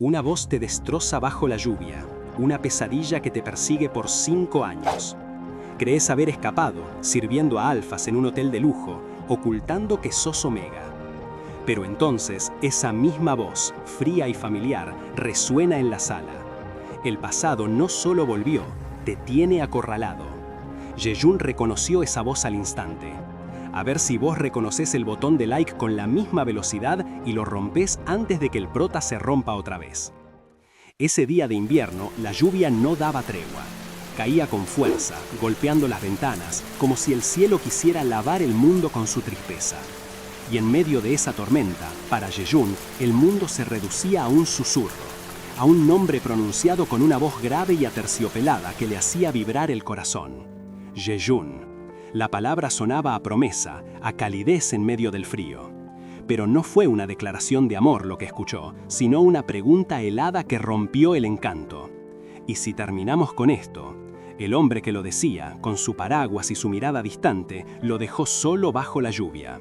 Una voz te destroza bajo la lluvia, una pesadilla que te persigue por 5 años. Crees haber escapado, sirviendo a alfas en un hotel de lujo, ocultando que sos Omega. Pero entonces, esa misma voz, fría y familiar, resuena en la sala. El pasado no solo volvió, te tiene acorralado. Ye-Jun reconoció esa voz al instante. A ver si vos reconoces el botón de like con la misma velocidad y lo rompes antes de que el prota se rompa otra vez. Ese día de invierno, la lluvia no daba tregua. Caía con fuerza, golpeando las ventanas, como si el cielo quisiera lavar el mundo con su tristeza. Y en medio de esa tormenta, para Ye-Jun, el mundo se reducía a un susurro, a un nombre pronunciado con una voz grave y aterciopelada que le hacía vibrar el corazón. Ye-Jun. La palabra sonaba a promesa, a calidez en medio del frío. Pero no fue una declaración de amor lo que escuchó, sino una pregunta helada que rompió el encanto. Y si terminamos con esto, el hombre que lo decía, con su paraguas y su mirada distante, lo dejó solo bajo la lluvia.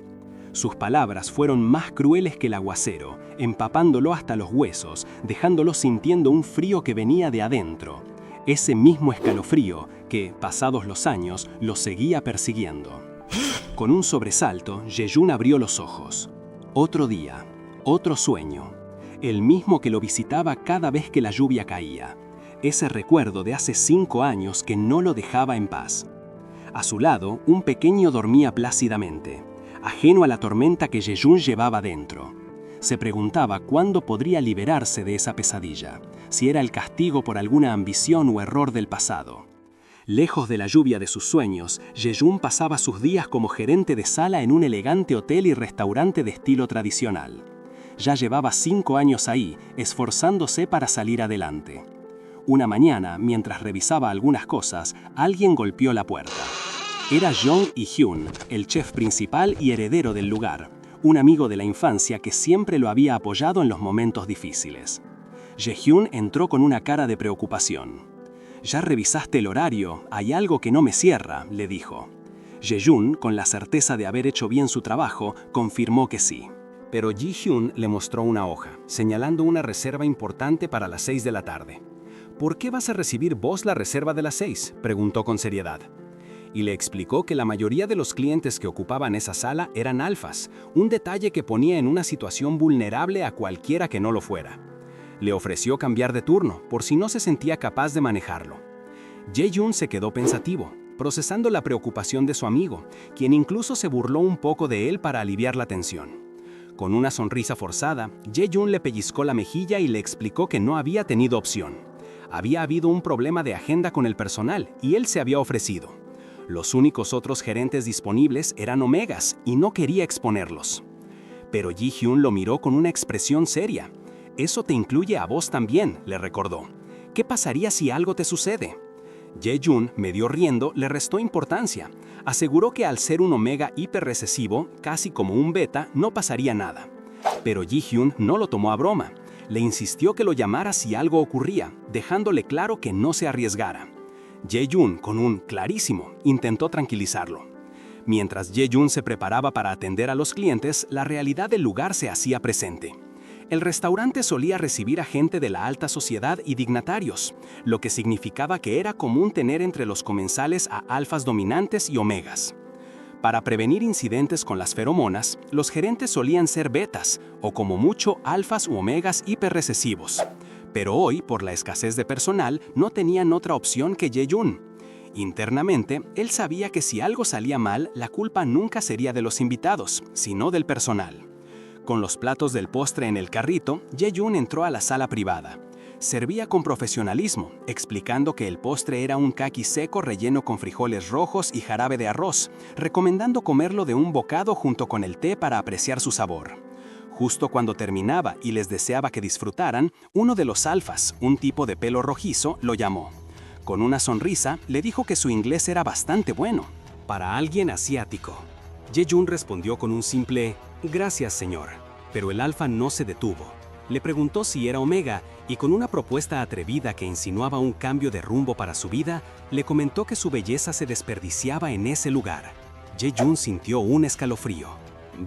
Sus palabras fueron más crueles que el aguacero, empapándolo hasta los huesos, dejándolo sintiendo un frío que venía de adentro. Ese mismo escalofrío que, pasados los años, lo seguía persiguiendo. Con un sobresalto, Ye-Jun abrió los ojos. Otro día, otro sueño, el mismo que lo visitaba cada vez que la lluvia caía. Ese recuerdo de hace 5 años que no lo dejaba en paz. A su lado, un pequeño dormía plácidamente, ajeno a la tormenta que Ye-Jun llevaba dentro. Se preguntaba cuándo podría liberarse de esa pesadilla, si era el castigo por alguna ambición o error del pasado. Lejos de la lluvia de sus sueños, Ye-Jun pasaba sus días como gerente de sala en un elegante hotel y restaurante de estilo tradicional. Ya llevaba 5 años ahí, esforzándose para salir adelante. Una mañana, mientras revisaba algunas cosas, alguien golpeó la puerta. Era Jong I-hyun, el chef principal y heredero del lugar, un amigo de la infancia que siempre lo había apoyado en los momentos difíciles. Ye-hyun entró con una cara de preocupación. «¿Ya revisaste el horario? Hay algo que no me cierra», le dijo. Ye-Jun, con la certeza de haber hecho bien su trabajo, confirmó que sí. Pero Ji-hyun le mostró una hoja, señalando una reserva importante para las 6 de la tarde. «¿Por qué vas a recibir vos la reserva de las 6?», preguntó con seriedad. Y le explicó que la mayoría de los clientes que ocupaban esa sala eran alfas, un detalle que ponía en una situación vulnerable a cualquiera que no lo fuera. Le ofreció cambiar de turno, por si no se sentía capaz de manejarlo. Ye-Jun se quedó pensativo, procesando la preocupación de su amigo, quien incluso se burló un poco de él para aliviar la tensión. Con una sonrisa forzada, Ye-Jun le pellizcó la mejilla y le explicó que no había tenido opción. Había habido un problema de agenda con el personal y él se había ofrecido. Los únicos otros gerentes disponibles eran Omegas y no quería exponerlos. Pero Ji-hyun lo miró con una expresión seria. «Eso te incluye a vos también», le recordó. «¿Qué pasaría si algo te sucede?». Ye-Jun, medio riendo, le restó importancia. Aseguró que al ser un Omega hiperrecesivo, casi como un beta, no pasaría nada. Pero Ji-hyun no lo tomó a broma. Le insistió que lo llamara si algo ocurría, dejándole claro que no se arriesgara. Ye-Jun, con un clarísimo, intentó tranquilizarlo. Mientras Ye-Jun se preparaba para atender a los clientes, la realidad del lugar se hacía presente. El restaurante solía recibir a gente de la alta sociedad y dignatarios, lo que significaba que era común tener entre los comensales a alfas dominantes y omegas. Para prevenir incidentes con las feromonas, los gerentes solían ser betas, o como mucho alfas u omegas hiperrecesivos. Pero hoy, por la escasez de personal, no tenían otra opción que Ye-Jun. Internamente, él sabía que si algo salía mal, la culpa nunca sería de los invitados, sino del personal. Con los platos del postre en el carrito, Ye-Jun entró a la sala privada. Servía con profesionalismo, explicando que el postre era un kaki seco relleno con frijoles rojos y jarabe de arroz, recomendando comerlo de un bocado junto con el té para apreciar su sabor. Justo cuando terminaba y les deseaba que disfrutaran, uno de los alfas, un tipo de pelo rojizo, lo llamó. Con una sonrisa, le dijo que su inglés era bastante bueno, para alguien asiático. Ye-Jun respondió con un simple «Gracias, señor», pero el alfa no se detuvo. Le preguntó si era Omega y con una propuesta atrevida que insinuaba un cambio de rumbo para su vida, le comentó que su belleza se desperdiciaba en ese lugar. Ye-Jun sintió un escalofrío.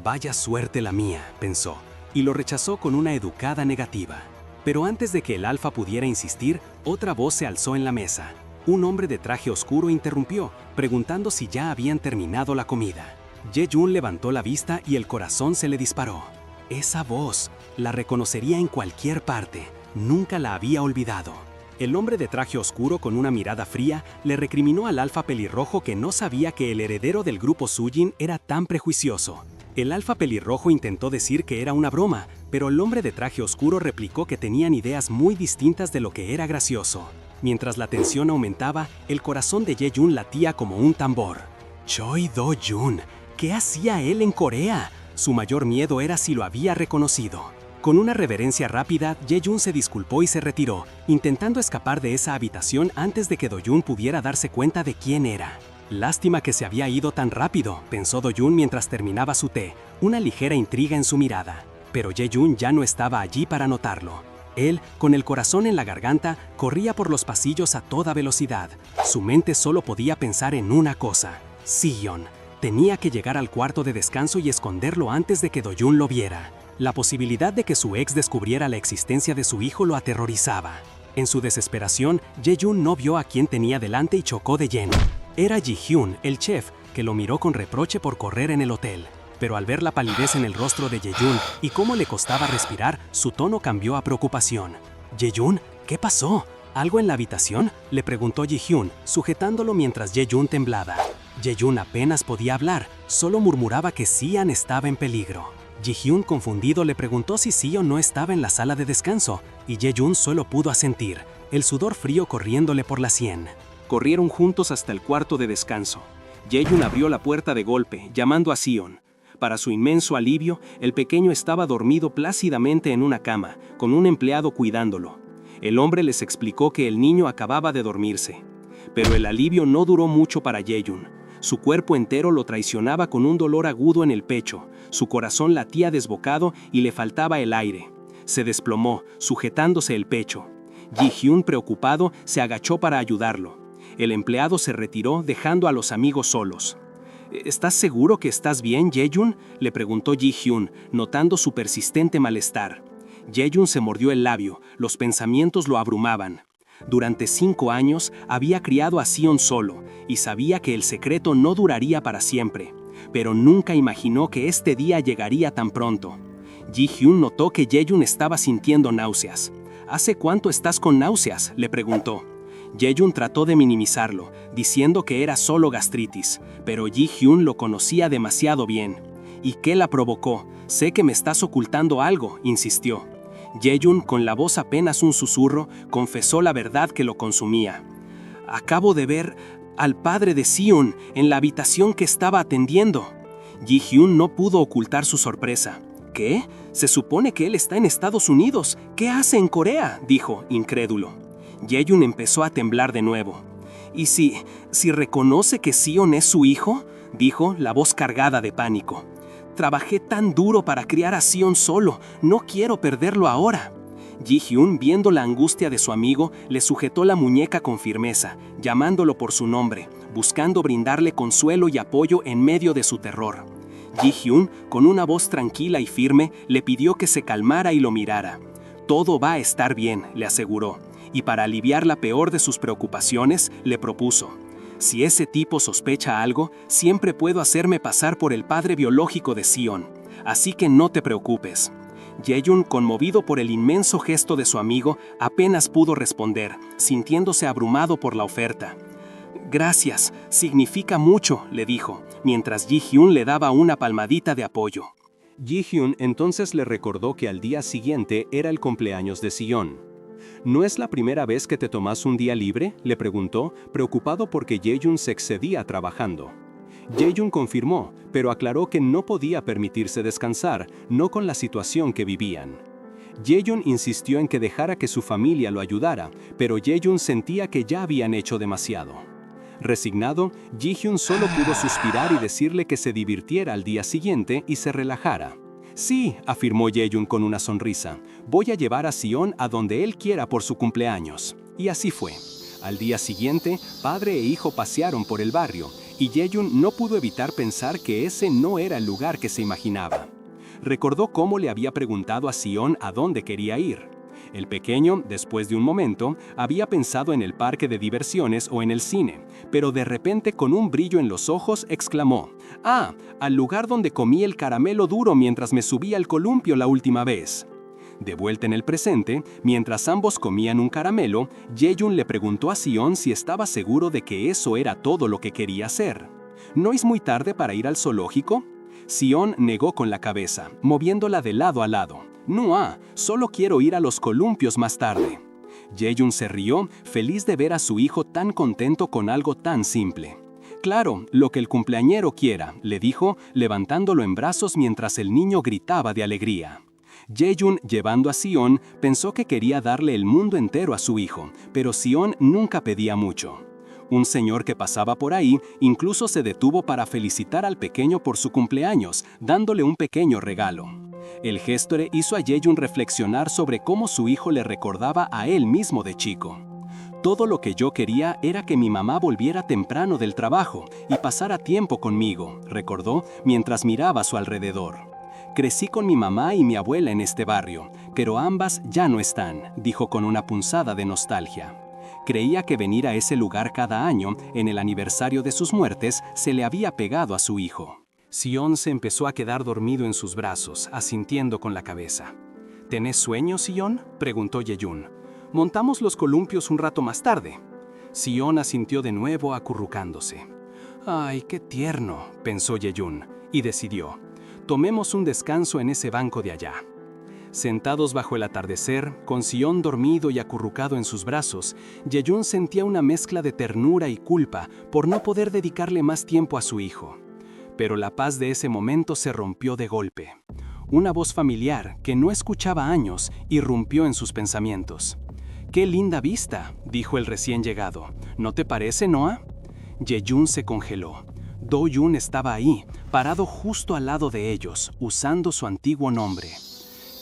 «Vaya suerte la mía», pensó, y lo rechazó con una educada negativa. Pero antes de que el alfa pudiera insistir, otra voz se alzó en la mesa. Un hombre de traje oscuro interrumpió, preguntando si ya habían terminado la comida. Ye-jun levantó la vista y el corazón se le disparó. Esa voz, la reconocería en cualquier parte, nunca la había olvidado. El hombre de traje oscuro con una mirada fría le recriminó al alfa pelirrojo que no sabía que el heredero del grupo Sujin era tan prejuicioso. El alfa pelirrojo intentó decir que era una broma, pero el hombre de traje oscuro replicó que tenían ideas muy distintas de lo que era gracioso. Mientras la tensión aumentaba, el corazón de Ye-jun latía como un tambor. Choi Do-jun, ¿qué hacía él en Corea? Su mayor miedo era si lo había reconocido. Con una reverencia rápida, Ye-jun se disculpó y se retiró, intentando escapar de esa habitación antes de que Do-jun pudiera darse cuenta de quién era. Lástima que se había ido tan rápido, pensó Do-jun mientras terminaba su té, una ligera intriga en su mirada. Pero Ye-jun ya no estaba allí para notarlo. Él, con el corazón en la garganta, corría por los pasillos a toda velocidad. Su mente solo podía pensar en una cosa: Sion. Tenía que llegar al cuarto de descanso y esconderlo antes de que Do-jun lo viera. La posibilidad de que su ex descubriera la existencia de su hijo lo aterrorizaba. En su desesperación, Ye-jun no vio a quien tenía delante y chocó de lleno. Era Ji-hyun, el chef, que lo miró con reproche por correr en el hotel. Pero al ver la palidez en el rostro de Ye-jun y cómo le costaba respirar, su tono cambió a preocupación. «Ye-jun, ¿qué pasó? ¿Algo en la habitación?», le preguntó Ji-hyun, sujetándolo mientras Ye-jun temblaba. Ye-jun apenas podía hablar, solo murmuraba que Sion estaba en peligro. Ji-hyun, confundido, le preguntó si Sion no estaba en la sala de descanso, y Ye-jun solo pudo asentir, el sudor frío corriéndole por la sien. Corrieron juntos hasta el cuarto de descanso. Ye-jun abrió la puerta de golpe, llamando a Sion. Para su inmenso alivio, el pequeño estaba dormido plácidamente en una cama, con un empleado cuidándolo. El hombre les explicó que el niño acababa de dormirse. Pero el alivio no duró mucho para Ye-jun. Su cuerpo entero lo traicionaba con un dolor agudo en el pecho, su corazón latía desbocado y le faltaba el aire. Se desplomó, sujetándose el pecho. Ji-hyun, preocupado, se agachó para ayudarlo. El empleado se retiró, dejando a los amigos solos. «¿Estás seguro que estás bien, Ye-jun?», le preguntó Ji-hyun, notando su persistente malestar. Ye-jun se mordió el labio, los pensamientos lo abrumaban. Durante 5 años había criado a Sion solo y sabía que el secreto no duraría para siempre, pero nunca imaginó que este día llegaría tan pronto. Ji-hyun notó que Ye-jun estaba sintiendo náuseas. «¿Hace cuánto estás con náuseas?», le preguntó. Ye-jun trató de minimizarlo, diciendo que era solo gastritis, pero Ji-hyun lo conocía demasiado bien. «¿Y qué la provocó? Sé que me estás ocultando algo», insistió. Ye-jun, con la voz apenas un susurro, confesó la verdad que lo consumía. «Acabo de ver al padre de Sion en la habitación que estaba atendiendo». Ji-hyun no pudo ocultar su sorpresa. «¿Qué? Se supone que él está en Estados Unidos. ¿Qué hace en Corea?», dijo, incrédulo. Ye-jun empezó a temblar de nuevo. «¿Y si reconoce que Sion es su hijo?», dijo, la voz cargada de pánico. «Trabajé tan duro para criar a Sion solo, no quiero perderlo ahora». Ji-hyun, viendo la angustia de su amigo, le sujetó la muñeca con firmeza, llamándolo por su nombre, buscando brindarle consuelo y apoyo en medio de su terror. Ji-hyun, con una voz tranquila y firme, le pidió que se calmara y lo mirara. «Todo va a estar bien», le aseguró, y para aliviar la peor de sus preocupaciones, le propuso: «Si ese tipo sospecha algo, siempre puedo hacerme pasar por el padre biológico de Sion, así que no te preocupes». Ye-jun, conmovido por el inmenso gesto de su amigo, apenas pudo responder, sintiéndose abrumado por la oferta. «Gracias, significa mucho», le dijo, mientras Ji-hyun le daba una palmadita de apoyo. Ji-hyun entonces le recordó que al día siguiente era el cumpleaños de Sion. «¿No es la primera vez que te tomas un día libre?», le preguntó, preocupado porque Ye-jun se excedía trabajando. Ye-jun confirmó, pero aclaró que no podía permitirse descansar, no con la situación que vivían. Ye-jun insistió en que dejara que su familia lo ayudara, pero Ye-jun sentía que ya habían hecho demasiado. Resignado, Ji-hyun solo pudo suspirar y decirle que se divirtiera al día siguiente y se relajara. «Sí», afirmó Ye-jun con una sonrisa, «voy a llevar a Sion a donde él quiera por su cumpleaños». Y así fue. Al día siguiente, padre e hijo pasearon por el barrio, y Ye-jun no pudo evitar pensar que ese no era el lugar que se imaginaba. Recordó cómo le había preguntado a Sion a dónde quería ir. El pequeño, después de un momento, había pensado en el parque de diversiones o en el cine, pero de repente con un brillo en los ojos exclamó: «¡Ah! Al lugar donde comí el caramelo duro mientras me subí al columpio la última vez». De vuelta en el presente, mientras ambos comían un caramelo, Jae-yoon le preguntó a Sion si estaba seguro de que eso era todo lo que quería hacer. ¿No es muy tarde para ir al zoológico? Sion negó con la cabeza, moviéndola de lado a lado. «No, solo quiero ir a los columpios más tarde». Jae-yoon se rió, feliz de ver a su hijo tan contento con algo tan simple. «Claro, lo que el cumpleañero quiera», le dijo, levantándolo en brazos mientras el niño gritaba de alegría. Jae-yoon, llevando a Sion, pensó que quería darle el mundo entero a su hijo, pero Sion nunca pedía mucho. Un señor que pasaba por ahí incluso se detuvo para felicitar al pequeño por su cumpleaños, dándole un pequeño regalo. El gesto hizo a Jae-yoon reflexionar sobre cómo su hijo le recordaba a él mismo de chico. «Todo lo que yo quería era que mi mamá volviera temprano del trabajo y pasara tiempo conmigo», recordó mientras miraba a su alrededor. «Crecí con mi mamá y mi abuela en este barrio, pero ambas ya no están», dijo con una punzada de nostalgia. Creía que venir a ese lugar cada año, en el aniversario de sus muertes, se le había pegado a su hijo. Sion se empezó a quedar dormido en sus brazos, asintiendo con la cabeza. «¿Tenés sueño, Sion?», preguntó Jae-yoon. «Montamos los columpios un rato más tarde». Sion asintió de nuevo, acurrucándose. «Ay, qué tierno», pensó Jae-yoon, y decidió: «Tomemos un descanso en ese banco de allá». Sentados bajo el atardecer, con Sion dormido y acurrucado en sus brazos, Jae-yoon sentía una mezcla de ternura y culpa por no poder dedicarle más tiempo a su hijo. Pero la paz de ese momento se rompió de golpe. Una voz familiar, que no escuchaba años, irrumpió en sus pensamientos. «¡Qué linda vista!», dijo el recién llegado. «¿No te parece, Noah?». Jae-yoon se congeló. Do-yoon estaba ahí, parado justo al lado de ellos, usando su antiguo nombre.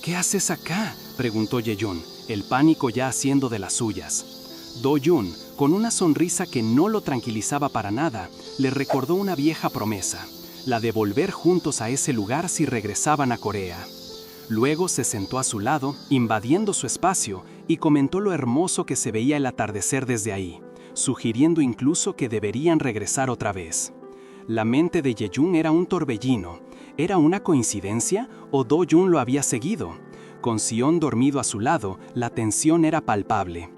«¿Qué haces acá?», preguntó Jae-yoon, el pánico ya haciendo de las suyas. Do-yoon, con una sonrisa que no lo tranquilizaba para nada, le recordó una vieja promesa, la de volver juntos a ese lugar si regresaban a Corea. Luego se sentó a su lado, invadiendo su espacio, y comentó lo hermoso que se veía el atardecer desde ahí, sugiriendo incluso que deberían regresar otra vez. La mente de Jae-yoon era un torbellino. ¿Era una coincidencia o Do-yoon lo había seguido? Con Sion dormido a su lado, la tensión era palpable.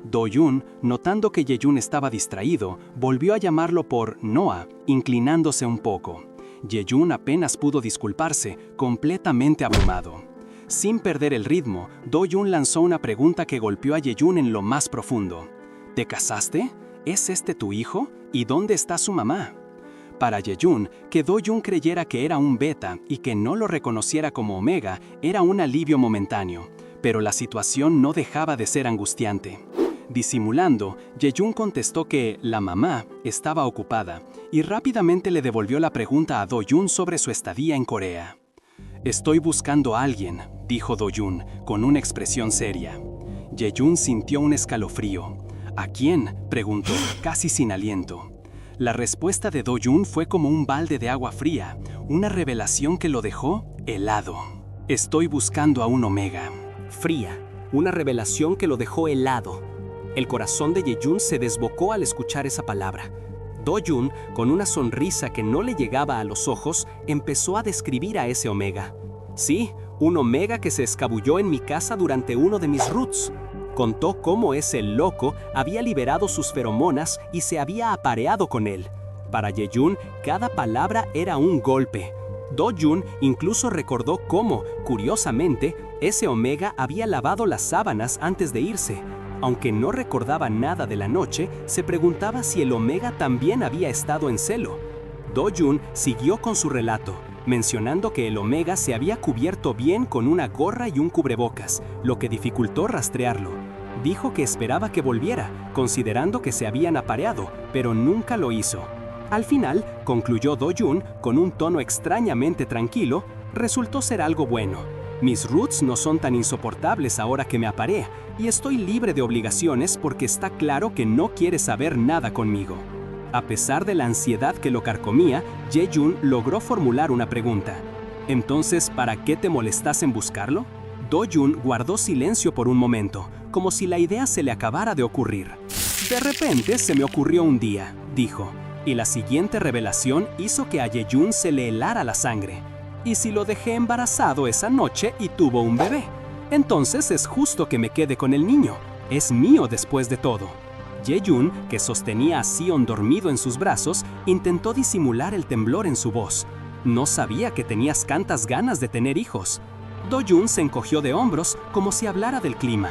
Do-yoon, notando que Jae-yoon estaba distraído, volvió a llamarlo por Noah, inclinándose un poco. Jae-yoon apenas pudo disculparse, completamente abrumado. Sin perder el ritmo, Do-yoon lanzó una pregunta que golpeó a Jae-yoon en lo más profundo. «¿Te casaste? ¿Es este tu hijo? ¿Y dónde está su mamá?». Para Jae-yoon, que Do-yoon creyera que era un beta y que no lo reconociera como omega era un alivio momentáneo, pero la situación no dejaba de ser angustiante. Disimulando, Jae-yoon contestó que la mamá estaba ocupada y rápidamente le devolvió la pregunta a Do-yoon sobre su estadía en Corea. «Estoy buscando a alguien», dijo Do-yoon con una expresión seria. Jae-yoon sintió un escalofrío. «¿A quién?», preguntó, casi sin aliento. La respuesta de Do-yoon fue como un balde de agua fría, una revelación que lo dejó helado. «Estoy buscando a un omega». Fría, una revelación que lo dejó helado. El corazón de Jae-yoon se desbocó al escuchar esa palabra. Do-yoon, con una sonrisa que no le llegaba a los ojos, empezó a describir a ese omega. «Sí, un omega que se escabulló en mi casa durante uno de mis roots». Contó cómo ese loco había liberado sus feromonas y se había apareado con él. Para Jae-yoon, cada palabra era un golpe. Do-yoon incluso recordó cómo, curiosamente, ese omega había lavado las sábanas antes de irse. Aunque no recordaba nada de la noche, se preguntaba si el omega también había estado en celo. Do-yoon siguió con su relato, mencionando que el omega se había cubierto bien con una gorra y un cubrebocas, lo que dificultó rastrearlo. Dijo que esperaba que volviera, considerando que se habían apareado, pero nunca lo hizo. Al final, concluyó Do-yoon con un tono extrañamente tranquilo, resultó ser algo bueno. Mis roots no son tan insoportables ahora que me aparé, y estoy libre de obligaciones porque está claro que no quiere saber nada conmigo. A pesar de la ansiedad que lo carcomía, Jae-yoon logró formular una pregunta. «¿Entonces, para qué te molestas en buscarlo?». Do-jun guardó silencio por un momento, como si la idea se le acabara de ocurrir. De repente se me ocurrió un día, dijo, y la siguiente revelación hizo que a Ye-jun se le helara la sangre. ¿Y si lo dejé embarazado esa noche y tuvo un bebé? Entonces es justo que me quede con el niño. Es mío después de todo. Ye-jun, que sostenía a Sion dormido en sus brazos, intentó disimular el temblor en su voz. No sabía que tenías tantas ganas de tener hijos. Do-jun se encogió de hombros como si hablara del clima.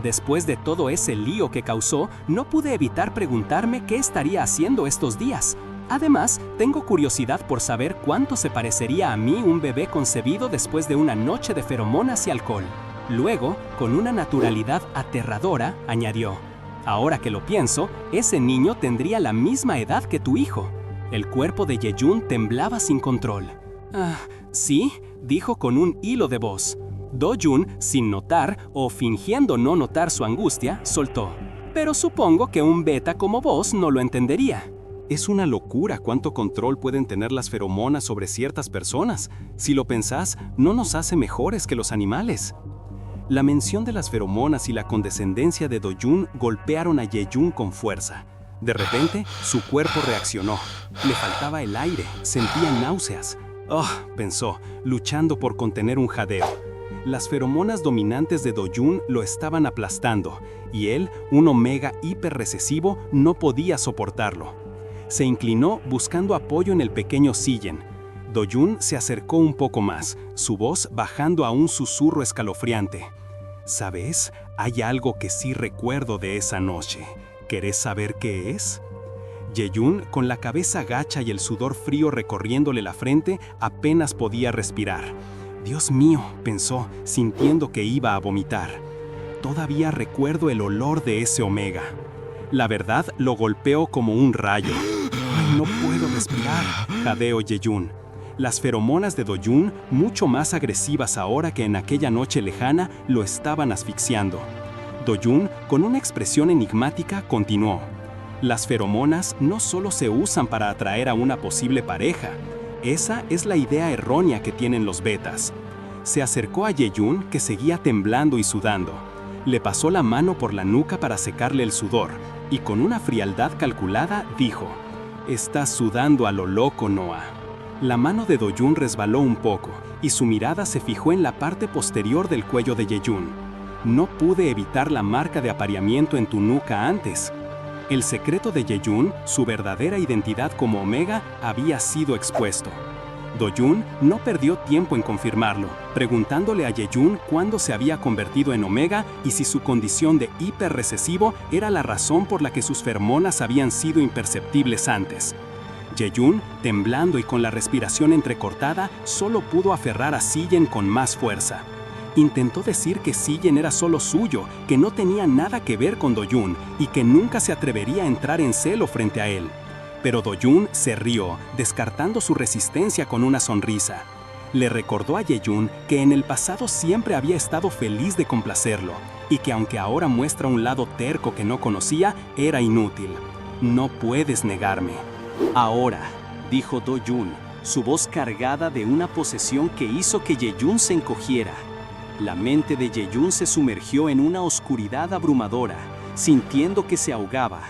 Después de todo ese lío que causó, no pude evitar preguntarme qué estaría haciendo estos días. Además, tengo curiosidad por saber cuánto se parecería a mí un bebé concebido después de una noche de feromonas y alcohol. Luego, con una naturalidad aterradora, añadió, ahora que lo pienso, ese niño tendría la misma edad que tu hijo. El cuerpo de Ye-jun temblaba sin control. ¿Sí? Dijo con un hilo de voz. Do-jun, sin notar o fingiendo no notar su angustia, soltó. Pero supongo que un beta como vos no lo entendería. Es una locura cuánto control pueden tener las feromonas sobre ciertas personas. Si lo pensás, no nos hace mejores que los animales. La mención de las feromonas y la condescendencia de Do-jun golpearon a Ye-jun con fuerza. De repente, su cuerpo reaccionó. Le faltaba el aire, sentía náuseas. Pensó, luchando por contener un jadeo. Las feromonas dominantes de Do-jun lo estaban aplastando, y él, un omega hiperrecesivo, no podía soportarlo. Se inclinó buscando apoyo en el pequeño sillén. Do-jun se acercó un poco más, su voz bajando a un susurro escalofriante. ¿Sabes? Hay algo que sí recuerdo de esa noche. ¿Querés saber qué es? Ye-jun, con la cabeza gacha y el sudor frío recorriéndole la frente, apenas podía respirar. Dios mío, pensó, sintiendo que iba a vomitar. Todavía recuerdo el olor de ese omega. La verdad lo golpeó como un rayo. ¡Ay, no puedo respirar!, jadeó Ye-jun. Las feromonas de Do-jun, mucho más agresivas ahora que en aquella noche lejana, lo estaban asfixiando. Do-jun, con una expresión enigmática, continuó. Las feromonas no solo se usan para atraer a una posible pareja. Esa es la idea errónea que tienen los betas. Se acercó a Ye-jun, que seguía temblando y sudando. Le pasó la mano por la nuca para secarle el sudor, y con una frialdad calculada dijo, «Estás sudando a lo loco, Noah». La mano de Do-jun resbaló un poco, y su mirada se fijó en la parte posterior del cuello de Ye-jun. «No pude evitar la marca de apareamiento en tu nuca antes». El secreto de Ye-jun, su verdadera identidad como omega, había sido expuesto. Do-jun no perdió tiempo en confirmarlo, preguntándole a Ye-jun cuándo se había convertido en omega y si su condición de hiperrecesivo era la razón por la que sus feromonas habían sido imperceptibles antes. Ye-jun, temblando y con la respiración entrecortada, solo pudo aferrar a Sillén con más fuerza. Intentó decir que Sillén era solo suyo, que no tenía nada que ver con Do-jun y que nunca se atrevería a entrar en celo frente a él. Pero Do-jun se rió, descartando su resistencia con una sonrisa. Le recordó a Ye-jun que en el pasado siempre había estado feliz de complacerlo, y que aunque ahora muestra un lado terco que no conocía, era inútil. «No puedes negarme». «Ahora», dijo Do-jun, su voz cargada de una posesión que hizo que Ye-jun se encogiera. La mente de Ye-jun se sumergió en una oscuridad abrumadora, sintiendo que se ahogaba.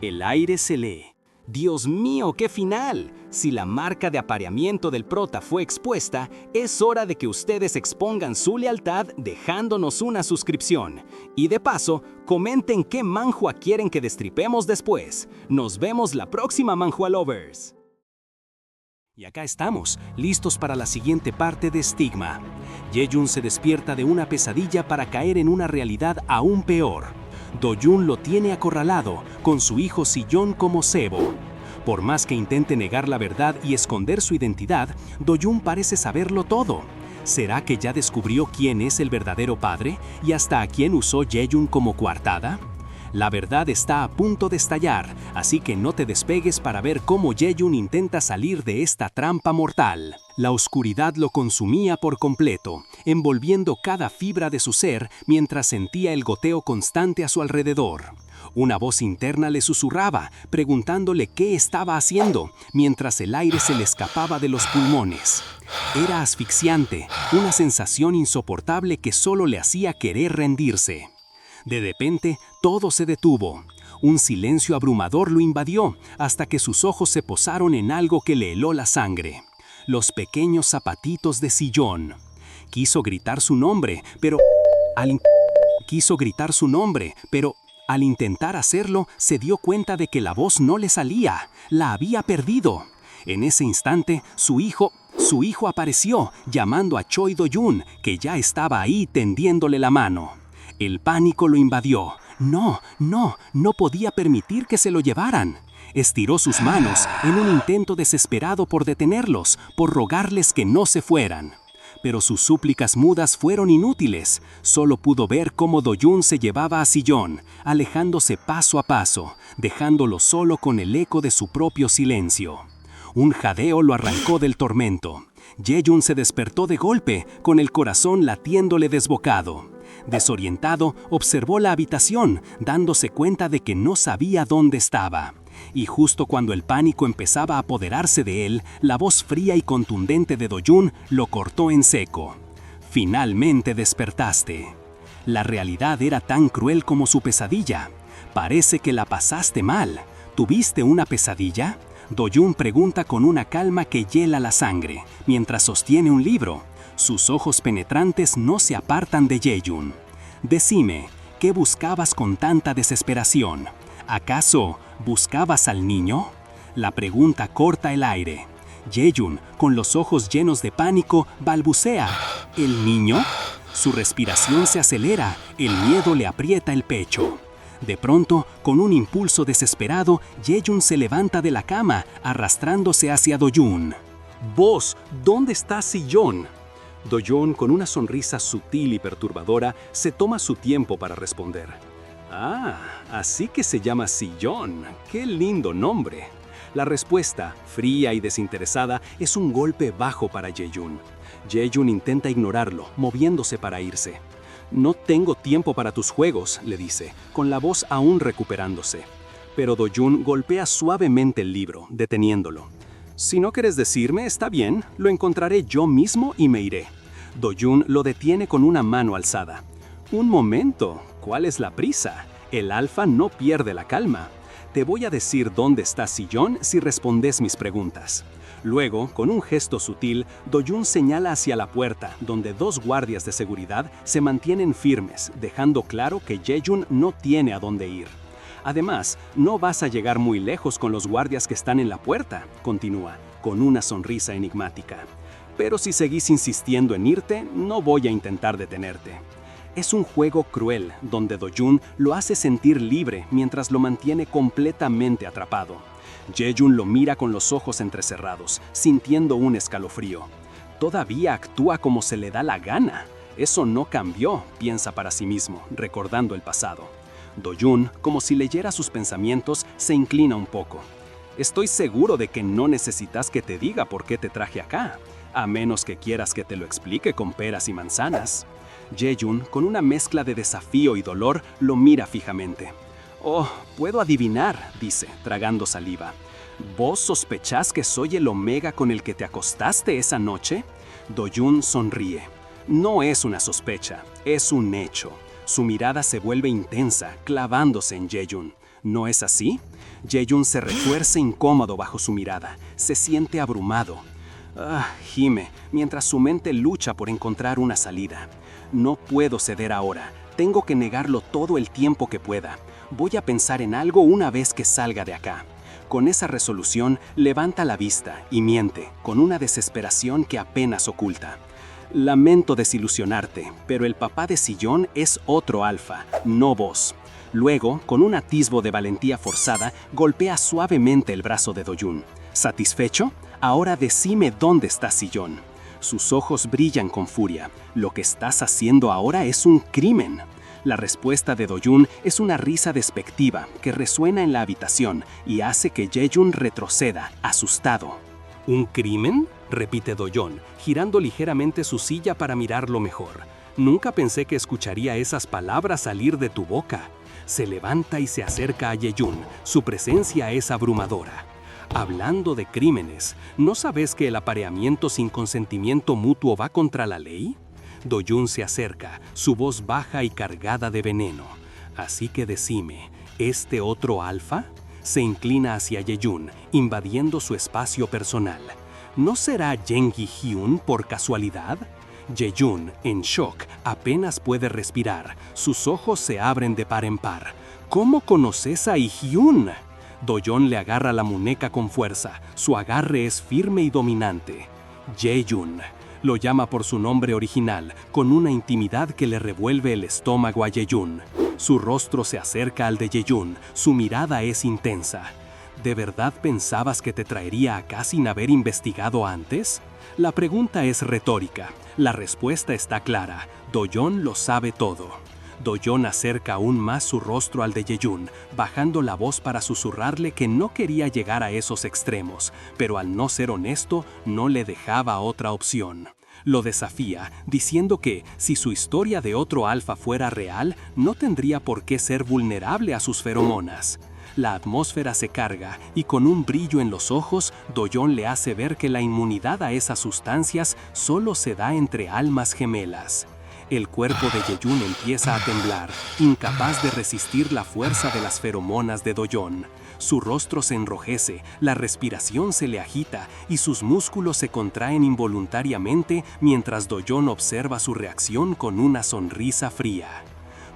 El aire se lee. ¡Dios mío, qué final! Si la marca de apareamiento del prota fue expuesta, es hora de que ustedes expongan su lealtad dejándonos una suscripción. Y de paso, comenten qué manhwa quieren que destripemos después. Nos vemos la próxima, Manhwa Lovers. Y acá estamos, listos para la siguiente parte de Estigma. Ye-jun se despierta de una pesadilla para caer en una realidad aún peor. Do-jun lo tiene acorralado, con su hijo Si-yeon como cebo. Por más que intente negar la verdad y esconder su identidad, Do-jun parece saberlo todo. ¿Será que ya descubrió quién es el verdadero padre y hasta a quién usó Ye-jun como coartada? La verdad está a punto de estallar, así que no te despegues para ver cómo Ye-jun intenta salir de esta trampa mortal. La oscuridad lo consumía por completo, envolviendo cada fibra de su ser mientras sentía el goteo constante a su alrededor. Una voz interna le susurraba, preguntándole qué estaba haciendo, mientras el aire se le escapaba de los pulmones. Era asfixiante, una sensación insoportable que solo le hacía querer rendirse. De repente, todo se detuvo. Un silencio abrumador lo invadió, hasta que sus ojos se posaron en algo que le heló la sangre. Los pequeños zapatitos de sillón. Quiso gritar su nombre, pero al intentar hacerlo, se dio cuenta de que la voz no le salía. La había perdido. En ese instante, su hijo apareció, llamando a Choi Do-yoon, que ya estaba ahí tendiéndole la mano. El pánico lo invadió. No podía permitir que se lo llevaran. Estiró sus manos en un intento desesperado por detenerlos, por rogarles que no se fueran. Pero sus súplicas mudas fueron inútiles. Solo pudo ver cómo Do-yoon se llevaba a Sillón, alejándose paso a paso, dejándolo solo con el eco de su propio silencio. Un jadeo lo arrancó del tormento. Jae-yoon se despertó de golpe, con el corazón latiéndole desbocado. Desorientado, observó la habitación, dándose cuenta de que no sabía dónde estaba. Y justo cuando el pánico empezaba a apoderarse de él, la voz fría y contundente de Do-yoon lo cortó en seco. Finalmente despertaste. La realidad era tan cruel como su pesadilla. Parece que la pasaste mal. ¿Tuviste una pesadilla? Do-yoon pregunta con una calma que hiela la sangre, mientras sostiene un libro. Sus ojos penetrantes no se apartan de Jae-yoon. Decime, ¿qué buscabas con tanta desesperación? ¿Acaso buscabas al niño? La pregunta corta el aire. Jae-yoon, con los ojos llenos de pánico, balbucea. ¿El niño? Su respiración se acelera, el miedo le aprieta el pecho. De pronto, con un impulso desesperado, Jae-yoon se levanta de la cama, arrastrándose hacia Do-yoon. «Vos, ¿dónde está Sillón?» Do-yoon, con una sonrisa sutil y perturbadora, se toma su tiempo para responder. «Ah, así que se llama Sillón. ¡Qué lindo nombre!» La respuesta, fría y desinteresada, es un golpe bajo para Jae-yoon. Jae-yoon intenta ignorarlo, moviéndose para irse. «No tengo tiempo para tus juegos», le dice, con la voz aún recuperándose. Pero Do-yoon golpea suavemente el libro, deteniéndolo. «Si no quieres decirme, está bien, lo encontraré yo mismo y me iré». Do-yoon lo detiene con una mano alzada. «Un momento, ¿cuál es la prisa? El alfa no pierde la calma. Te voy a decir dónde está Sillón si respondes mis preguntas». Luego, con un gesto sutil, Do-yoon señala hacia la puerta, donde dos guardias de seguridad se mantienen firmes, dejando claro que Jae-yoon no tiene a dónde ir. «Además, no vas a llegar muy lejos con los guardias que están en la puerta», continúa, con una sonrisa enigmática. «Pero si seguís insistiendo en irte, no voy a intentar detenerte». Es un juego cruel, donde Do-yoon lo hace sentir libre mientras lo mantiene completamente atrapado. Jae-yoon lo mira con los ojos entrecerrados, sintiendo un escalofrío. Todavía actúa como se le da la gana. Eso no cambió, piensa para sí mismo, recordando el pasado. Do-yoon, como si leyera sus pensamientos, se inclina un poco. «Estoy seguro de que no necesitas que te diga por qué te traje acá, a menos que quieras que te lo explique con peras y manzanas». Jae-yoon, con una mezcla de desafío y dolor, lo mira fijamente. «Oh, puedo adivinar», dice, tragando saliva. «¿Vos sospechás que soy el Omega con el que te acostaste esa noche?» Do-yoon sonríe. No es una sospecha, es un hecho. Su mirada se vuelve intensa, clavándose en Jae-yoon. ¿No es así? Jae-yoon se retuerce incómodo bajo su mirada. Se siente abrumado. Gime, mientras su mente lucha por encontrar una salida. «No puedo ceder ahora. Tengo que negarlo todo el tiempo que pueda. Voy a pensar en algo una vez que salga de acá». Con esa resolución, levanta la vista y miente, con una desesperación que apenas oculta. «Lamento desilusionarte, pero el papá de Sillón es otro alfa, no vos». Luego, con un atisbo de valentía forzada, golpea suavemente el brazo de Do-yoon. ¿Satisfecho? Ahora decime dónde está Sillón. Sus ojos brillan con furia. «Lo que estás haciendo ahora es un crimen». La respuesta de Do-yoon es una risa despectiva que resuena en la habitación y hace que Jae-yoon retroceda, asustado. «¿Un crimen?», repite Do-yoon, girando ligeramente su silla para mirarlo mejor. «Nunca pensé que escucharía esas palabras salir de tu boca». Se levanta y se acerca a Yeyun. Su presencia es abrumadora. Hablando de crímenes, ¿no sabes que el apareamiento sin consentimiento mutuo va contra la ley? Do-jun se acerca, su voz baja y cargada de veneno. Así que decime, ¿este otro alfa? Se inclina hacia Yeyun, invadiendo su espacio personal. ¿No será Jang Gi-hyun por casualidad? Yeyun, en shock, apenas puede respirar. Sus ojos se abren de par en par. ¿Cómo conoces a Gi-hyun? Do-jun le agarra la muñeca con fuerza. Su agarre es firme y dominante. Yeyun. Lo llama por su nombre original, con una intimidad que le revuelve el estómago a Yeyun. Su rostro se acerca al de Yeyun. Su mirada es intensa. ¿De verdad pensabas que te traería acá sin haber investigado antes? La pregunta es retórica. La respuesta está clara. Do-jun lo sabe todo. Do-jun acerca aún más su rostro al de Yeyun, bajando la voz para susurrarle que no quería llegar a esos extremos, pero al no ser honesto, no le dejaba otra opción. Lo desafía, diciendo que, si su historia de otro alfa fuera real, no tendría por qué ser vulnerable a sus feromonas. La atmósfera se carga y con un brillo en los ojos, Do-jun le hace ver que la inmunidad a esas sustancias solo se da entre almas gemelas. El cuerpo de Yeyun empieza a temblar, incapaz de resistir la fuerza de las feromonas de Do-jun. Su rostro se enrojece, la respiración se le agita y sus músculos se contraen involuntariamente mientras Do-jun observa su reacción con una sonrisa fría.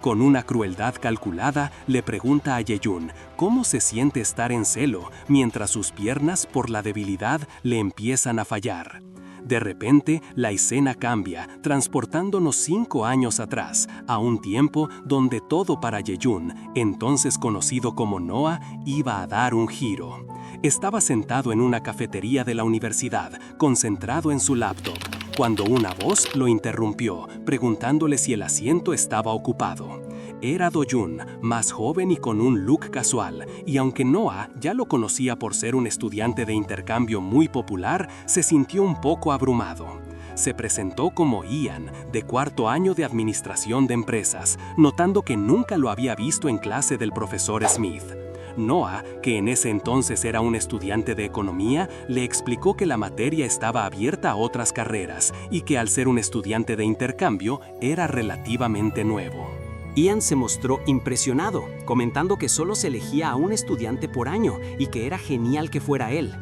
Con una crueldad calculada, le pregunta a Yeyun cómo se siente estar en celo, mientras sus piernas, por la debilidad, le empiezan a fallar. De repente, la escena cambia, transportándonos 5 años atrás, a un tiempo donde todo para Yeyun, entonces conocido como Noah, iba a dar un giro. Estaba sentado en una cafetería de la universidad, concentrado en su laptop, cuando una voz lo interrumpió, preguntándole si el asiento estaba ocupado. Era Do-jun, más joven y con un look casual, y aunque Noah ya lo conocía por ser un estudiante de intercambio muy popular, se sintió un poco abrumado. Se presentó como Ian, de 4º año de administración de empresas, notando que nunca lo había visto en clase del profesor Smith. Noah, que en ese entonces era un estudiante de economía, le explicó que la materia estaba abierta a otras carreras y que al ser un estudiante de intercambio era relativamente nuevo. Ian se mostró impresionado, comentando que solo se elegía a un estudiante por año y que era genial que fuera él.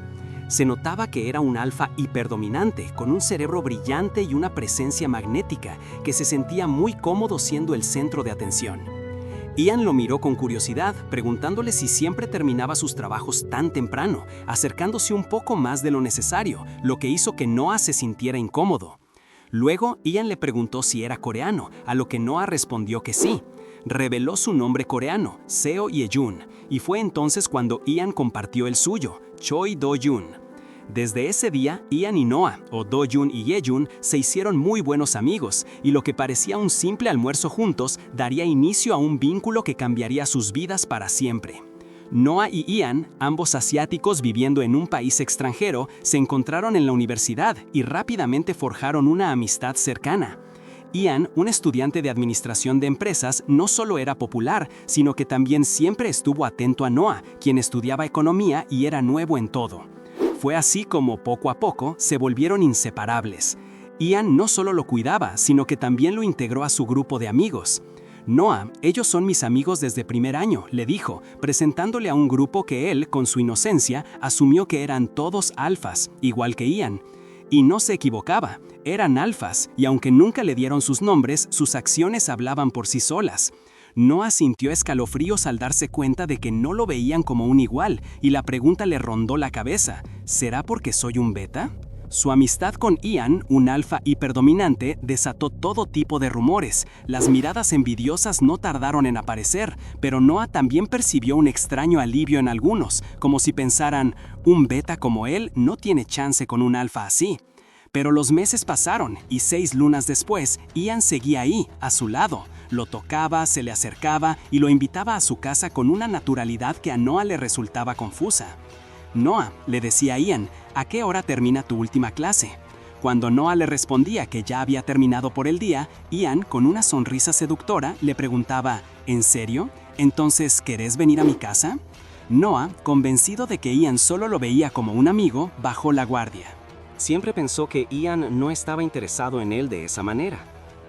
Se notaba que era un alfa hiperdominante, con un cerebro brillante y una presencia magnética, que se sentía muy cómodo siendo el centro de atención. Ian lo miró con curiosidad, preguntándole si siempre terminaba sus trabajos tan temprano, acercándose un poco más de lo necesario, lo que hizo que Noah se sintiera incómodo. Luego, Ian le preguntó si era coreano, a lo que Noah respondió que sí. Reveló su nombre coreano, Seo Yeyun, y fue entonces cuando Ian compartió el suyo, Choi Do-jun. Desde ese día, Ian y Noah, o Do-jun y Yeyun, se hicieron muy buenos amigos, y lo que parecía un simple almuerzo juntos daría inicio a un vínculo que cambiaría sus vidas para siempre. Noah y Ian, ambos asiáticos viviendo en un país extranjero, se encontraron en la universidad y rápidamente forjaron una amistad cercana. Ian, un estudiante de administración de empresas, no solo era popular, sino que también siempre estuvo atento a Noah, quien estudiaba economía y era nuevo en todo. Fue así como, poco a poco, se volvieron inseparables. Ian no solo lo cuidaba, sino que también lo integró a su grupo de amigos. Noah, ellos son mis amigos desde primer año, le dijo, presentándole a un grupo que él, con su inocencia, asumió que eran todos alfas, igual que Ian. Y no se equivocaba, eran alfas, y aunque nunca le dieron sus nombres, sus acciones hablaban por sí solas. Noah sintió escalofríos al darse cuenta de que no lo veían como un igual, y la pregunta le rondó la cabeza, ¿será porque soy un beta? Su amistad con Ian, un alfa hiperdominante, desató todo tipo de rumores. Las miradas envidiosas no tardaron en aparecer, pero Noah también percibió un extraño alivio en algunos, como si pensaran, un beta como él no tiene chance con un alfa así. Pero los meses pasaron y 6 lunas después, Ian seguía ahí, a su lado. Lo tocaba, se le acercaba y lo invitaba a su casa con una naturalidad que a Noah le resultaba confusa. Noah, le decía a Ian, ¿a qué hora termina tu última clase? Cuando Noah le respondía que ya había terminado por el día, Ian, con una sonrisa seductora, le preguntaba, ¿en serio? «Entonces, ¿querés venir a mi casa?» Noah, convencido de que Ian solo lo veía como un amigo, bajó la guardia. Siempre pensó que Ian no estaba interesado en él de esa manera,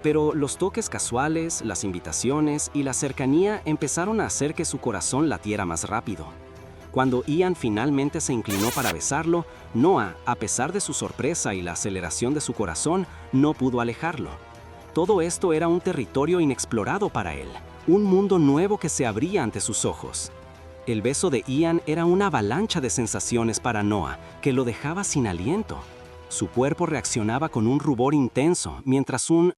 pero los toques casuales, las invitaciones y la cercanía empezaron a hacer que su corazón latiera más rápido. Cuando Ian finalmente se inclinó para besarlo, Noah, a pesar de su sorpresa y la aceleración de su corazón, no pudo alejarlo. Todo esto era un territorio inexplorado para él, un mundo nuevo que se abría ante sus ojos. El beso de Ian era una avalancha de sensaciones para Noah, que lo dejaba sin aliento. Su cuerpo reaccionaba con un rubor intenso, mientras un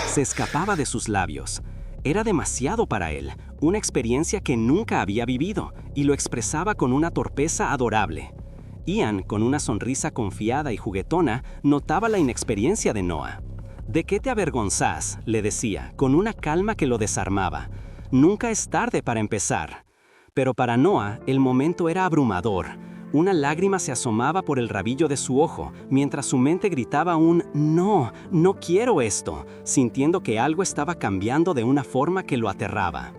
se escapaba de sus labios. Era demasiado para él, una experiencia que nunca había vivido, y lo expresaba con una torpeza adorable. Ian, con una sonrisa confiada y juguetona, notaba la inexperiencia de Noah. «¿De qué te avergonzás?», le decía, con una calma que lo desarmaba. «Nunca es tarde para empezar». Pero para Noah, el momento era abrumador. Una lágrima se asomaba por el rabillo de su ojo, mientras su mente gritaba un «No, no quiero esto», sintiendo que algo estaba cambiando de una forma que lo aterraba.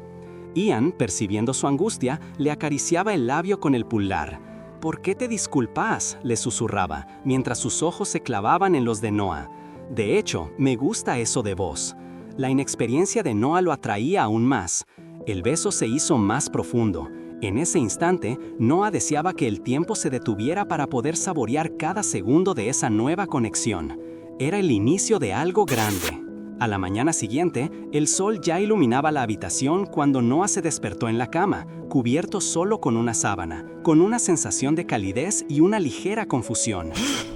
Ian, percibiendo su angustia, le acariciaba el labio con el pulgar. «¿Por qué te disculpas?», le susurraba, mientras sus ojos se clavaban en los de Noah. «De hecho, me gusta eso de vos». La inexperiencia de Noah lo atraía aún más. El beso se hizo más profundo. En ese instante, Noah deseaba que el tiempo se detuviera para poder saborear cada segundo de esa nueva conexión. Era el inicio de algo grande. A la mañana siguiente, el sol ya iluminaba la habitación cuando Noah se despertó en la cama, cubierto solo con una sábana, con una sensación de calidez y una ligera confusión.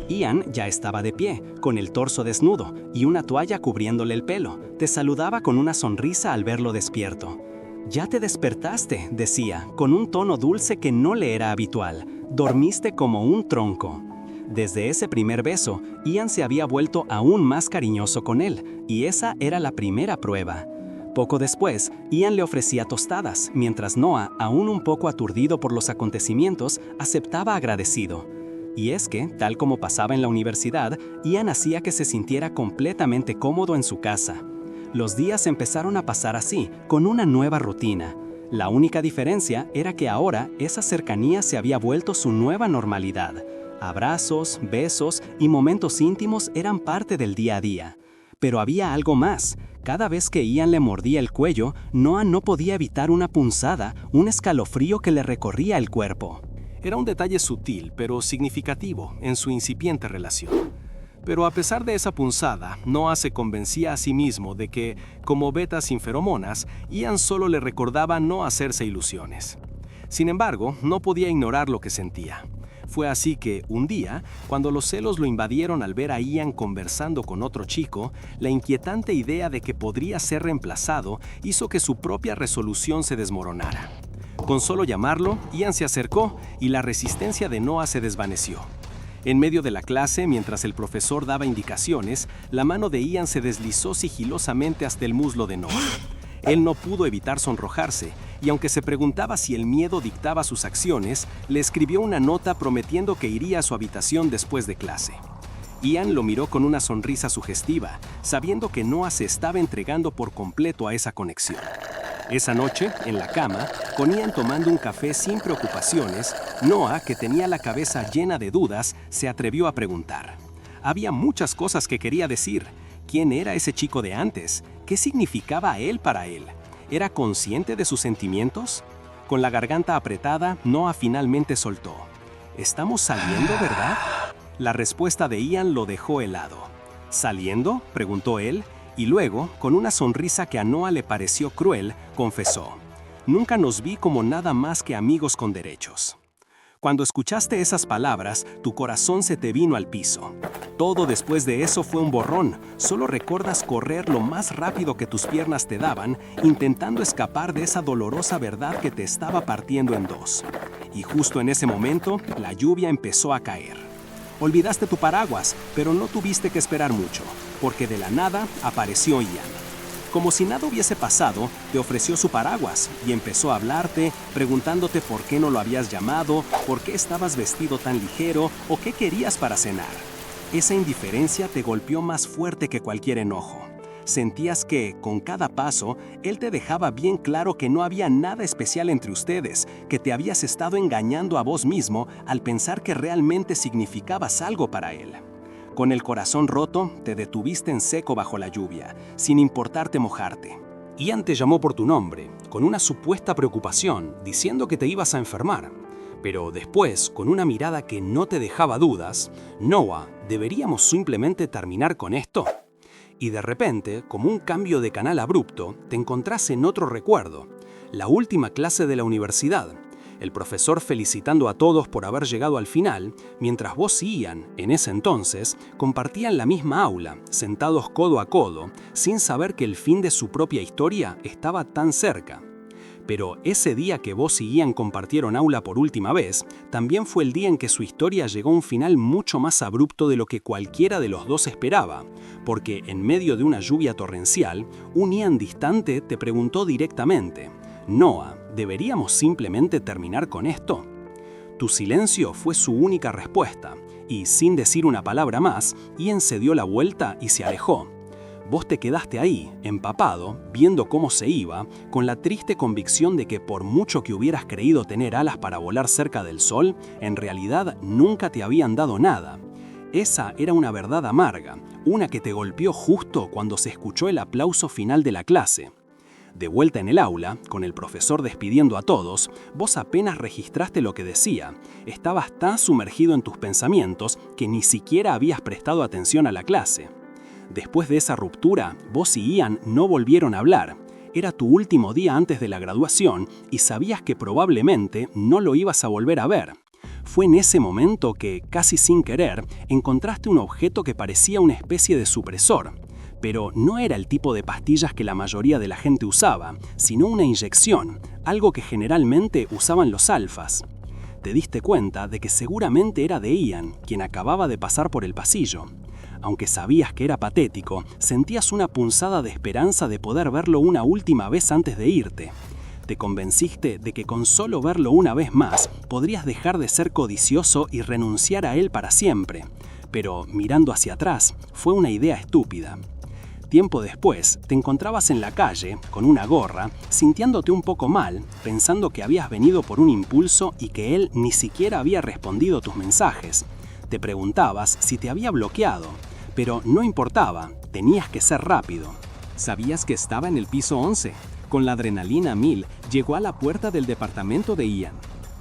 Ian ya estaba de pie, con el torso desnudo y una toalla cubriéndole el pelo. Te saludaba con una sonrisa al verlo despierto. «Ya te despertaste», decía, con un tono dulce que no le era habitual. «Dormiste como un tronco». Desde ese primer beso, Ian se había vuelto aún más cariñoso con él, y esa era la primera prueba. Poco después, Ian le ofrecía tostadas, mientras Noah, aún un poco aturdido por los acontecimientos, aceptaba agradecido. Y es que, tal como pasaba en la universidad, Ian hacía que se sintiera completamente cómodo en su casa. Los días empezaron a pasar así, con una nueva rutina. La única diferencia era que ahora esa cercanía se había vuelto su nueva normalidad. Abrazos, besos y momentos íntimos eran parte del día a día. Pero había algo más. Cada vez que Ian le mordía el cuello, Noah no podía evitar una punzada, un escalofrío que le recorría el cuerpo. Era un detalle sutil, pero significativo en su incipiente relación. Pero a pesar de esa punzada, Noah se convencía a sí mismo de que, como beta sin feromonas, Ian solo le recordaba no hacerse ilusiones. Sin embargo, no podía ignorar lo que sentía. Fue así que, un día, cuando los celos lo invadieron al ver a Ian conversando con otro chico, la inquietante idea de que podría ser reemplazado hizo que su propia resolución se desmoronara. Con solo llamarlo, Ian se acercó y la resistencia de Noah se desvaneció. En medio de la clase, mientras el profesor daba indicaciones, la mano de Ian se deslizó sigilosamente hasta el muslo de Noah. Él no pudo evitar sonrojarse, y aunque se preguntaba si el miedo dictaba sus acciones, le escribió una nota prometiendo que iría a su habitación después de clase. Ian lo miró con una sonrisa sugestiva, sabiendo que Noah se estaba entregando por completo a esa conexión. Esa noche, en la cama, con Ian tomando un café sin preocupaciones, Noah, que tenía la cabeza llena de dudas, se atrevió a preguntar. Había muchas cosas que quería decir. ¿Quién era ese chico de antes? ¿Qué significaba él para él? ¿Era consciente de sus sentimientos? Con la garganta apretada, Noah finalmente soltó. «¿Estamos saliendo, verdad?» La respuesta de Ian lo dejó helado. «¿Saliendo?», preguntó él, y luego, con una sonrisa que a Noah le pareció cruel, confesó. «Nunca nos vi como nada más que amigos con derechos». Cuando escuchaste esas palabras, tu corazón se te vino al piso. Todo después de eso fue un borrón. Solo recuerdas correr lo más rápido que tus piernas te daban, intentando escapar de esa dolorosa verdad que te estaba partiendo en dos. Y justo en ese momento, la lluvia empezó a caer. Olvidaste tu paraguas, pero no tuviste que esperar mucho, porque de la nada apareció Ian. Como si nada hubiese pasado, te ofreció su paraguas y empezó a hablarte, preguntándote por qué no lo habías llamado, por qué estabas vestido tan ligero o qué querías para cenar. Esa indiferencia te golpeó más fuerte que cualquier enojo. Sentías que, con cada paso, él te dejaba bien claro que no había nada especial entre ustedes, que te habías estado engañando a vos mismo al pensar que realmente significabas algo para él. Con el corazón roto, te detuviste en seco bajo la lluvia, sin importarte mojarte. Ian te llamó por tu nombre, con una supuesta preocupación, diciendo que te ibas a enfermar. Pero después, con una mirada que no te dejaba dudas, Noah, ¿deberíamos simplemente terminar con esto? Y de repente, como un cambio de canal abrupto, te encontrás en otro recuerdo, la última clase de la universidad. El profesor felicitando a todos por haber llegado al final, mientras vos y Ian, en ese entonces, compartían la misma aula, sentados codo a codo, sin saber que el fin de su propia historia estaba tan cerca. Pero ese día que vos y Ian compartieron aula por última vez, también fue el día en que su historia llegó a un final mucho más abrupto de lo que cualquiera de los dos esperaba, porque en medio de una lluvia torrencial, un Ian distante te preguntó directamente: «Noah, ¿deberíamos simplemente terminar con esto?». Tu silencio fue su única respuesta, y sin decir una palabra más, Ian se dio la vuelta y se alejó. Vos te quedaste ahí, empapado, viendo cómo se iba, con la triste convicción de que por mucho que hubieras creído tener alas para volar cerca del sol, en realidad nunca te habían dado nada. Esa era una verdad amarga, una que te golpeó justo cuando se escuchó el aplauso final de la clase. De vuelta en el aula, con el profesor despidiendo a todos, vos apenas registraste lo que decía. Estabas tan sumergido en tus pensamientos que ni siquiera habías prestado atención a la clase. Después de esa ruptura, vos y Ian no volvieron a hablar. Era tu último día antes de la graduación y sabías que probablemente no lo ibas a volver a ver. Fue en ese momento que, casi sin querer, encontraste un objeto que parecía una especie de supresor. Pero no era el tipo de pastillas que la mayoría de la gente usaba, sino una inyección, algo que generalmente usaban los alfas. Te diste cuenta de que seguramente era de Ian, quien acababa de pasar por el pasillo. Aunque sabías que era patético, sentías una punzada de esperanza de poder verlo una última vez antes de irte. Te convenciste de que con solo verlo una vez más, podrías dejar de ser codicioso y renunciar a él para siempre. Pero, mirando hacia atrás, fue una idea estúpida. Tiempo después, te encontrabas en la calle, con una gorra, sintiéndote un poco mal, pensando que habías venido por un impulso y que él ni siquiera había respondido tus mensajes. Te preguntabas si te había bloqueado, pero no importaba, tenías que ser rápido. Sabías que estaba en el piso 11. Con la adrenalina a 1000, llegó a la puerta del departamento de Ian.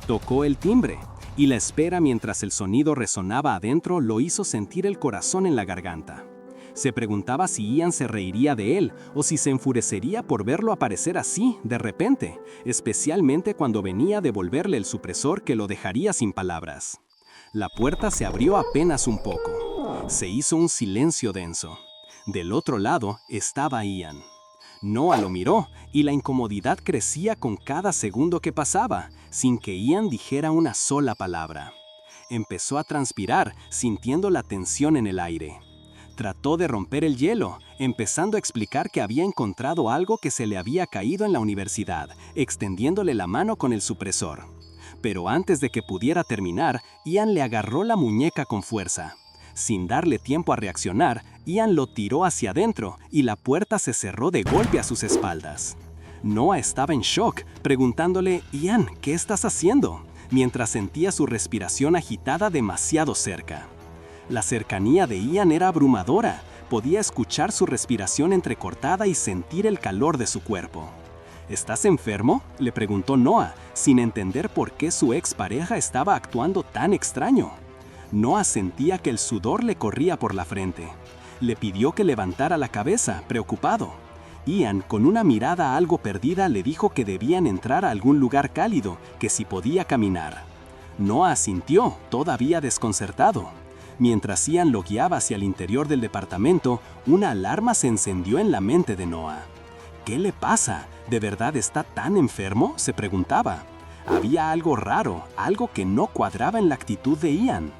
Tocó el timbre, y la espera mientras el sonido resonaba adentro lo hizo sentir el corazón en la garganta. Se preguntaba si Ian se reiría de él o si se enfurecería por verlo aparecer así, de repente, especialmente cuando venía a devolverle el supresor que lo dejaría sin palabras. La puerta se abrió apenas un poco. Se hizo un silencio denso. Del otro lado estaba Ian. Noah lo miró y la incomodidad crecía con cada segundo que pasaba, sin que Ian dijera una sola palabra. Empezó a transpirar, sintiendo la tensión en el aire. Trató de romper el hielo, empezando a explicar que había encontrado algo que se le había caído en la universidad, extendiéndole la mano con el supresor. Pero antes de que pudiera terminar, Ian le agarró la muñeca con fuerza. Sin darle tiempo a reaccionar, Ian lo tiró hacia adentro y la puerta se cerró de golpe a sus espaldas. Noah estaba en shock, preguntándole: «Ian, ¿qué estás haciendo?», mientras sentía su respiración agitada demasiado cerca. La cercanía de Ian era abrumadora. Podía escuchar su respiración entrecortada y sentir el calor de su cuerpo. «¿Estás enfermo?», le preguntó Noah, sin entender por qué su expareja estaba actuando tan extraño. Noah sentía que el sudor le corría por la frente. Le pidió que levantara la cabeza, preocupado. Ian, con una mirada algo perdida, le dijo que debían entrar a algún lugar cálido, que si podía caminar. Noah asintió, todavía desconcertado. Mientras Ian lo guiaba hacia el interior del departamento, una alarma se encendió en la mente de Noah. «¿Qué le pasa? ¿De verdad está tan enfermo?», se preguntaba. Había algo raro, algo que no cuadraba en la actitud de Ian.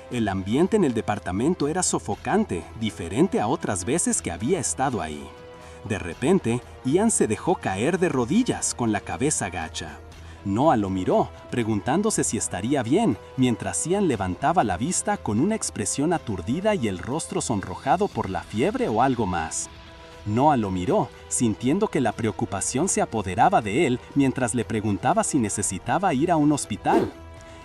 El ambiente en el departamento era sofocante, diferente a otras veces que había estado ahí. De repente, Ian se dejó caer de rodillas, con la cabeza gacha. Noah lo miró, preguntándose si estaría bien, mientras Ian levantaba la vista con una expresión aturdida y el rostro sonrojado por la fiebre o algo más. Noah lo miró, sintiendo que la preocupación se apoderaba de él mientras le preguntaba si necesitaba ir a un hospital.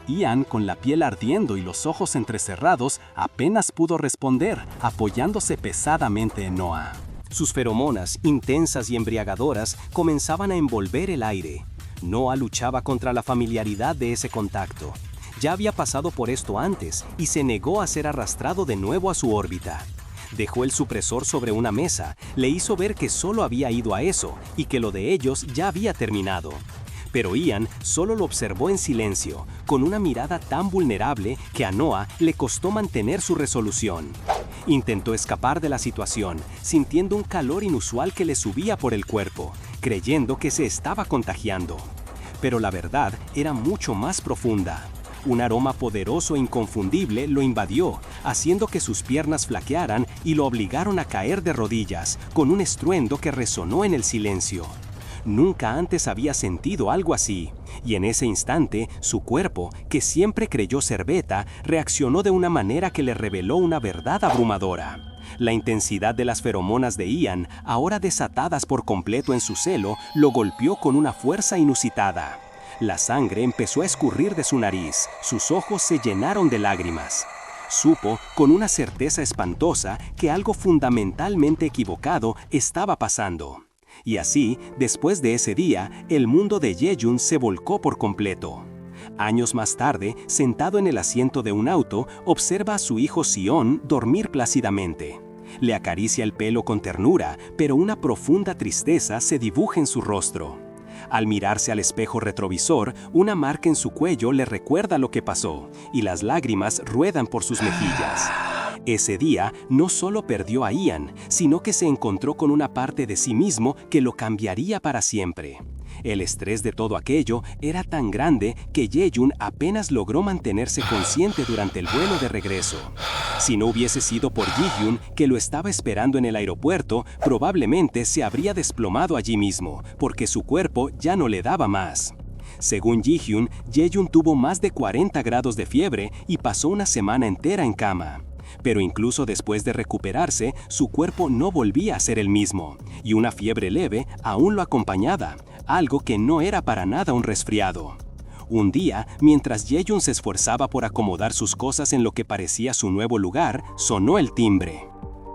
Ian, con la piel ardiendo y los ojos entrecerrados, apenas pudo responder, apoyándose pesadamente en Noah. Sus feromonas, intensas y embriagadoras, comenzaban a envolver el aire. Noah luchaba contra la familiaridad de ese contacto. Ya había pasado por esto antes y se negó a ser arrastrado de nuevo a su órbita. Dejó el supresor sobre una mesa, le hizo ver que solo había ido a eso y que lo de ellos ya había terminado. Pero Ian solo lo observó en silencio, con una mirada tan vulnerable que a Noah le costó mantener su resolución. Intentó escapar de la situación, sintiendo un calor inusual que le subía por el cuerpo, creyendo que se estaba contagiando. Pero la verdad era mucho más profunda. Un aroma poderoso e inconfundible lo invadió, haciendo que sus piernas flaquearan y lo obligaron a caer de rodillas, con un estruendo que resonó en el silencio. Nunca antes había sentido algo así, y en ese instante, su cuerpo, que siempre creyó ser beta, reaccionó de una manera que le reveló una verdad abrumadora. La intensidad de las feromonas de Ian, ahora desatadas por completo en su celo, lo golpeó con una fuerza inusitada. La sangre empezó a escurrir de su nariz, sus ojos se llenaron de lágrimas. Supo, con una certeza espantosa, que algo fundamentalmente equivocado estaba pasando. Y así, después de ese día, el mundo de Yejun se volcó por completo. Años más tarde, sentado en el asiento de un auto, observa a su hijo Sion dormir plácidamente. Le acaricia el pelo con ternura, pero una profunda tristeza se dibuja en su rostro. Al mirarse al espejo retrovisor, una marca en su cuello le recuerda lo que pasó, y las lágrimas ruedan por sus mejillas. Ese día no solo perdió a Ian, sino que se encontró con una parte de sí mismo que lo cambiaría para siempre. El estrés de todo aquello era tan grande que Yejun apenas logró mantenerse consciente durante el vuelo de regreso. Si no hubiese sido por Ji-hyun, que lo estaba esperando en el aeropuerto, probablemente se habría desplomado allí mismo, porque su cuerpo ya no le daba más. Según Ji-hyun, Yejun tuvo más de 40 grados de fiebre y pasó una semana entera en cama. Pero incluso después de recuperarse, su cuerpo no volvía a ser el mismo, y una fiebre leve aún lo acompañaba, algo que no era para nada un resfriado. Un día, mientras Yejun se esforzaba por acomodar sus cosas en lo que parecía su nuevo lugar, sonó el timbre.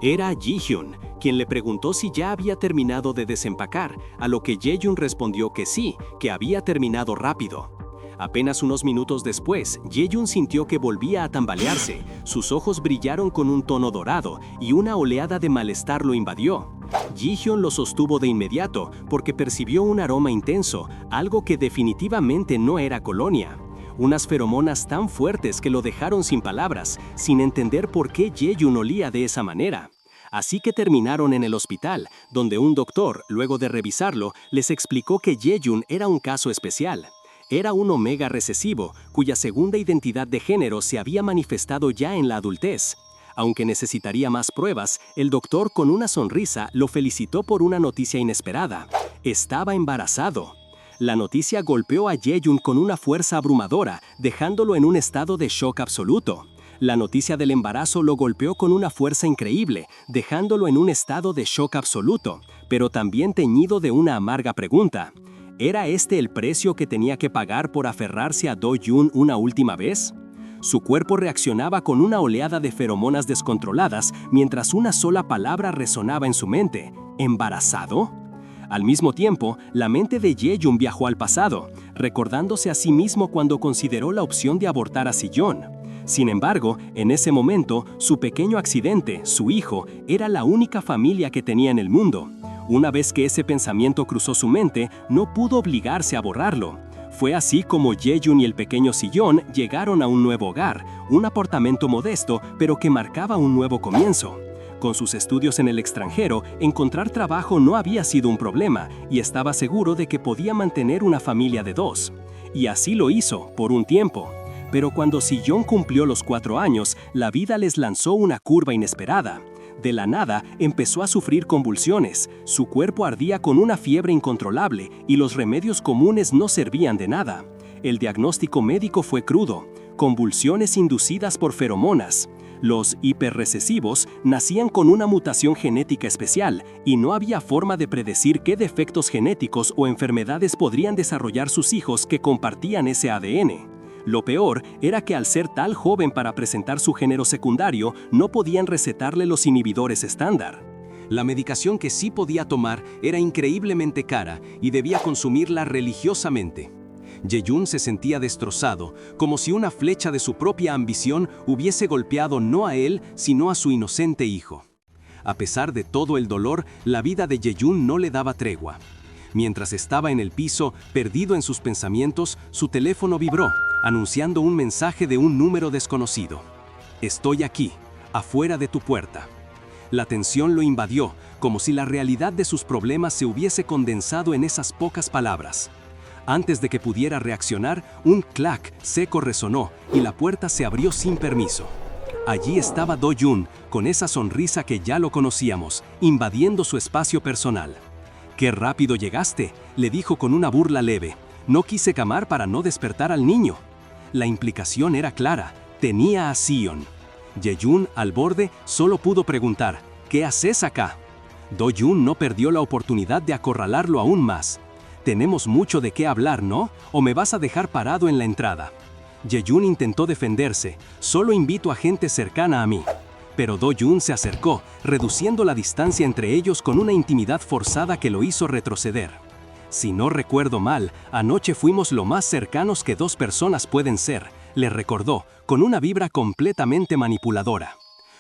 Era Ji-hyun, quien le preguntó si ya había terminado de desempacar, a lo que Yejun respondió que sí, que había terminado rápido. Apenas unos minutos después, Yejun sintió que volvía a tambalearse, sus ojos brillaron con un tono dorado y una oleada de malestar lo invadió. Ji-hyun lo sostuvo de inmediato porque percibió un aroma intenso, algo que definitivamente no era colonia. Unas feromonas tan fuertes que lo dejaron sin palabras, sin entender por qué Yejun olía de esa manera. Así que terminaron en el hospital, donde un doctor, luego de revisarlo, les explicó que Yejun era un caso especial. Era un omega recesivo, cuya segunda identidad de género se había manifestado ya en la adultez. Aunque necesitaría más pruebas, el doctor con una sonrisa lo felicitó por una noticia inesperada. Estaba embarazado. La noticia golpeó a Yejun con una fuerza abrumadora, dejándolo en un estado de shock absoluto. La noticia del embarazo lo golpeó con una fuerza increíble, dejándolo en un estado de shock absoluto, pero también teñido de una amarga pregunta. ¿Era este el precio que tenía que pagar por aferrarse a Do-yoon una última vez? Su cuerpo reaccionaba con una oleada de feromonas descontroladas mientras una sola palabra resonaba en su mente: ¿embarazado? Al mismo tiempo, la mente de Yejun viajó al pasado, recordándose a sí mismo cuando consideró la opción de abortar a Sillon. Sin embargo, en ese momento, su pequeño accidente, su hijo, era la única familia que tenía en el mundo. Una vez que ese pensamiento cruzó su mente, no pudo obligarse a borrarlo. Fue así como Yejun y el pequeño Sillon llegaron a un nuevo hogar, un apartamento modesto, pero que marcaba un nuevo comienzo. Con sus estudios en el extranjero, encontrar trabajo no había sido un problema y estaba seguro de que podía mantener una familia de 2. Y así lo hizo, por un tiempo. Pero cuando Sillon cumplió los 4 años, la vida les lanzó una curva inesperada. De la nada, empezó a sufrir convulsiones, su cuerpo ardía con una fiebre incontrolable y los remedios comunes no servían de nada. El diagnóstico médico fue crudo: convulsiones inducidas por feromonas. Los hiperrecesivos nacían con una mutación genética especial y no había forma de predecir qué defectos genéticos o enfermedades podrían desarrollar sus hijos que compartían ese ADN. Lo peor era que al ser tal joven para presentar su género secundario, no podían recetarle los inhibidores estándar. La medicación que sí podía tomar era increíblemente cara y debía consumirla religiosamente. Ye-jun se sentía destrozado, como si una flecha de su propia ambición hubiese golpeado no a él, sino a su inocente hijo. A pesar de todo el dolor, la vida de Ye-jun no le daba tregua. Mientras estaba en el piso, perdido en sus pensamientos, su teléfono vibró, anunciando un mensaje de un número desconocido. «Estoy aquí, afuera de tu puerta». La tensión lo invadió, como si la realidad de sus problemas se hubiese condensado en esas pocas palabras. Antes de que pudiera reaccionar, un clac seco resonó y la puerta se abrió sin permiso. Allí estaba Do-jun, con esa sonrisa que ya lo conocíamos, invadiendo su espacio personal. «¡Qué rápido llegaste!», le dijo con una burla leve. «No quise camar para no despertar al niño». La implicación era clara, tenía a Sion. Ye-jun, al borde, solo pudo preguntar, «¿Qué haces acá?». Do-jun no perdió la oportunidad de acorralarlo aún más. «Tenemos mucho de qué hablar, ¿no? ¿O me vas a dejar parado en la entrada?». Ye-jun intentó defenderse, «Solo invito a gente cercana a mí». Pero Do-jun se acercó, reduciendo la distancia entre ellos con una intimidad forzada que lo hizo retroceder. «Si no recuerdo mal, anoche fuimos lo más cercanos que dos personas pueden ser», le recordó, con una vibra completamente manipuladora.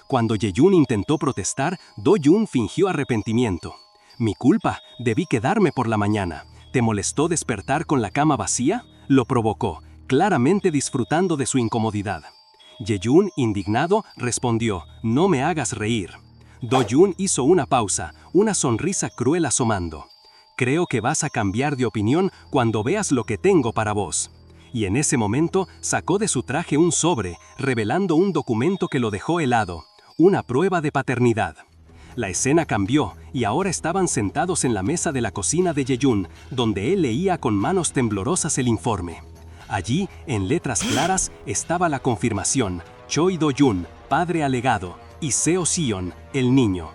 Cuando Ye-jun intentó protestar, Do-jun fingió arrepentimiento. «Mi culpa, debí quedarme por la mañana. ¿Te molestó despertar con la cama vacía?», lo provocó, claramente disfrutando de su incomodidad. Ye-jun, indignado, respondió, «No me hagas reír». Do-jun hizo una pausa, una sonrisa cruel asomando. «Creo que vas a cambiar de opinión cuando veas lo que tengo para vos». Y en ese momento sacó de su traje un sobre, revelando un documento que lo dejó helado, una prueba de paternidad. La escena cambió y ahora estaban sentados en la mesa de la cocina de Ye-jun, donde él leía con manos temblorosas el informe. Allí, en letras claras, estaba la confirmación: Choi Do-jun, padre alegado, y Seo Sion, el niño.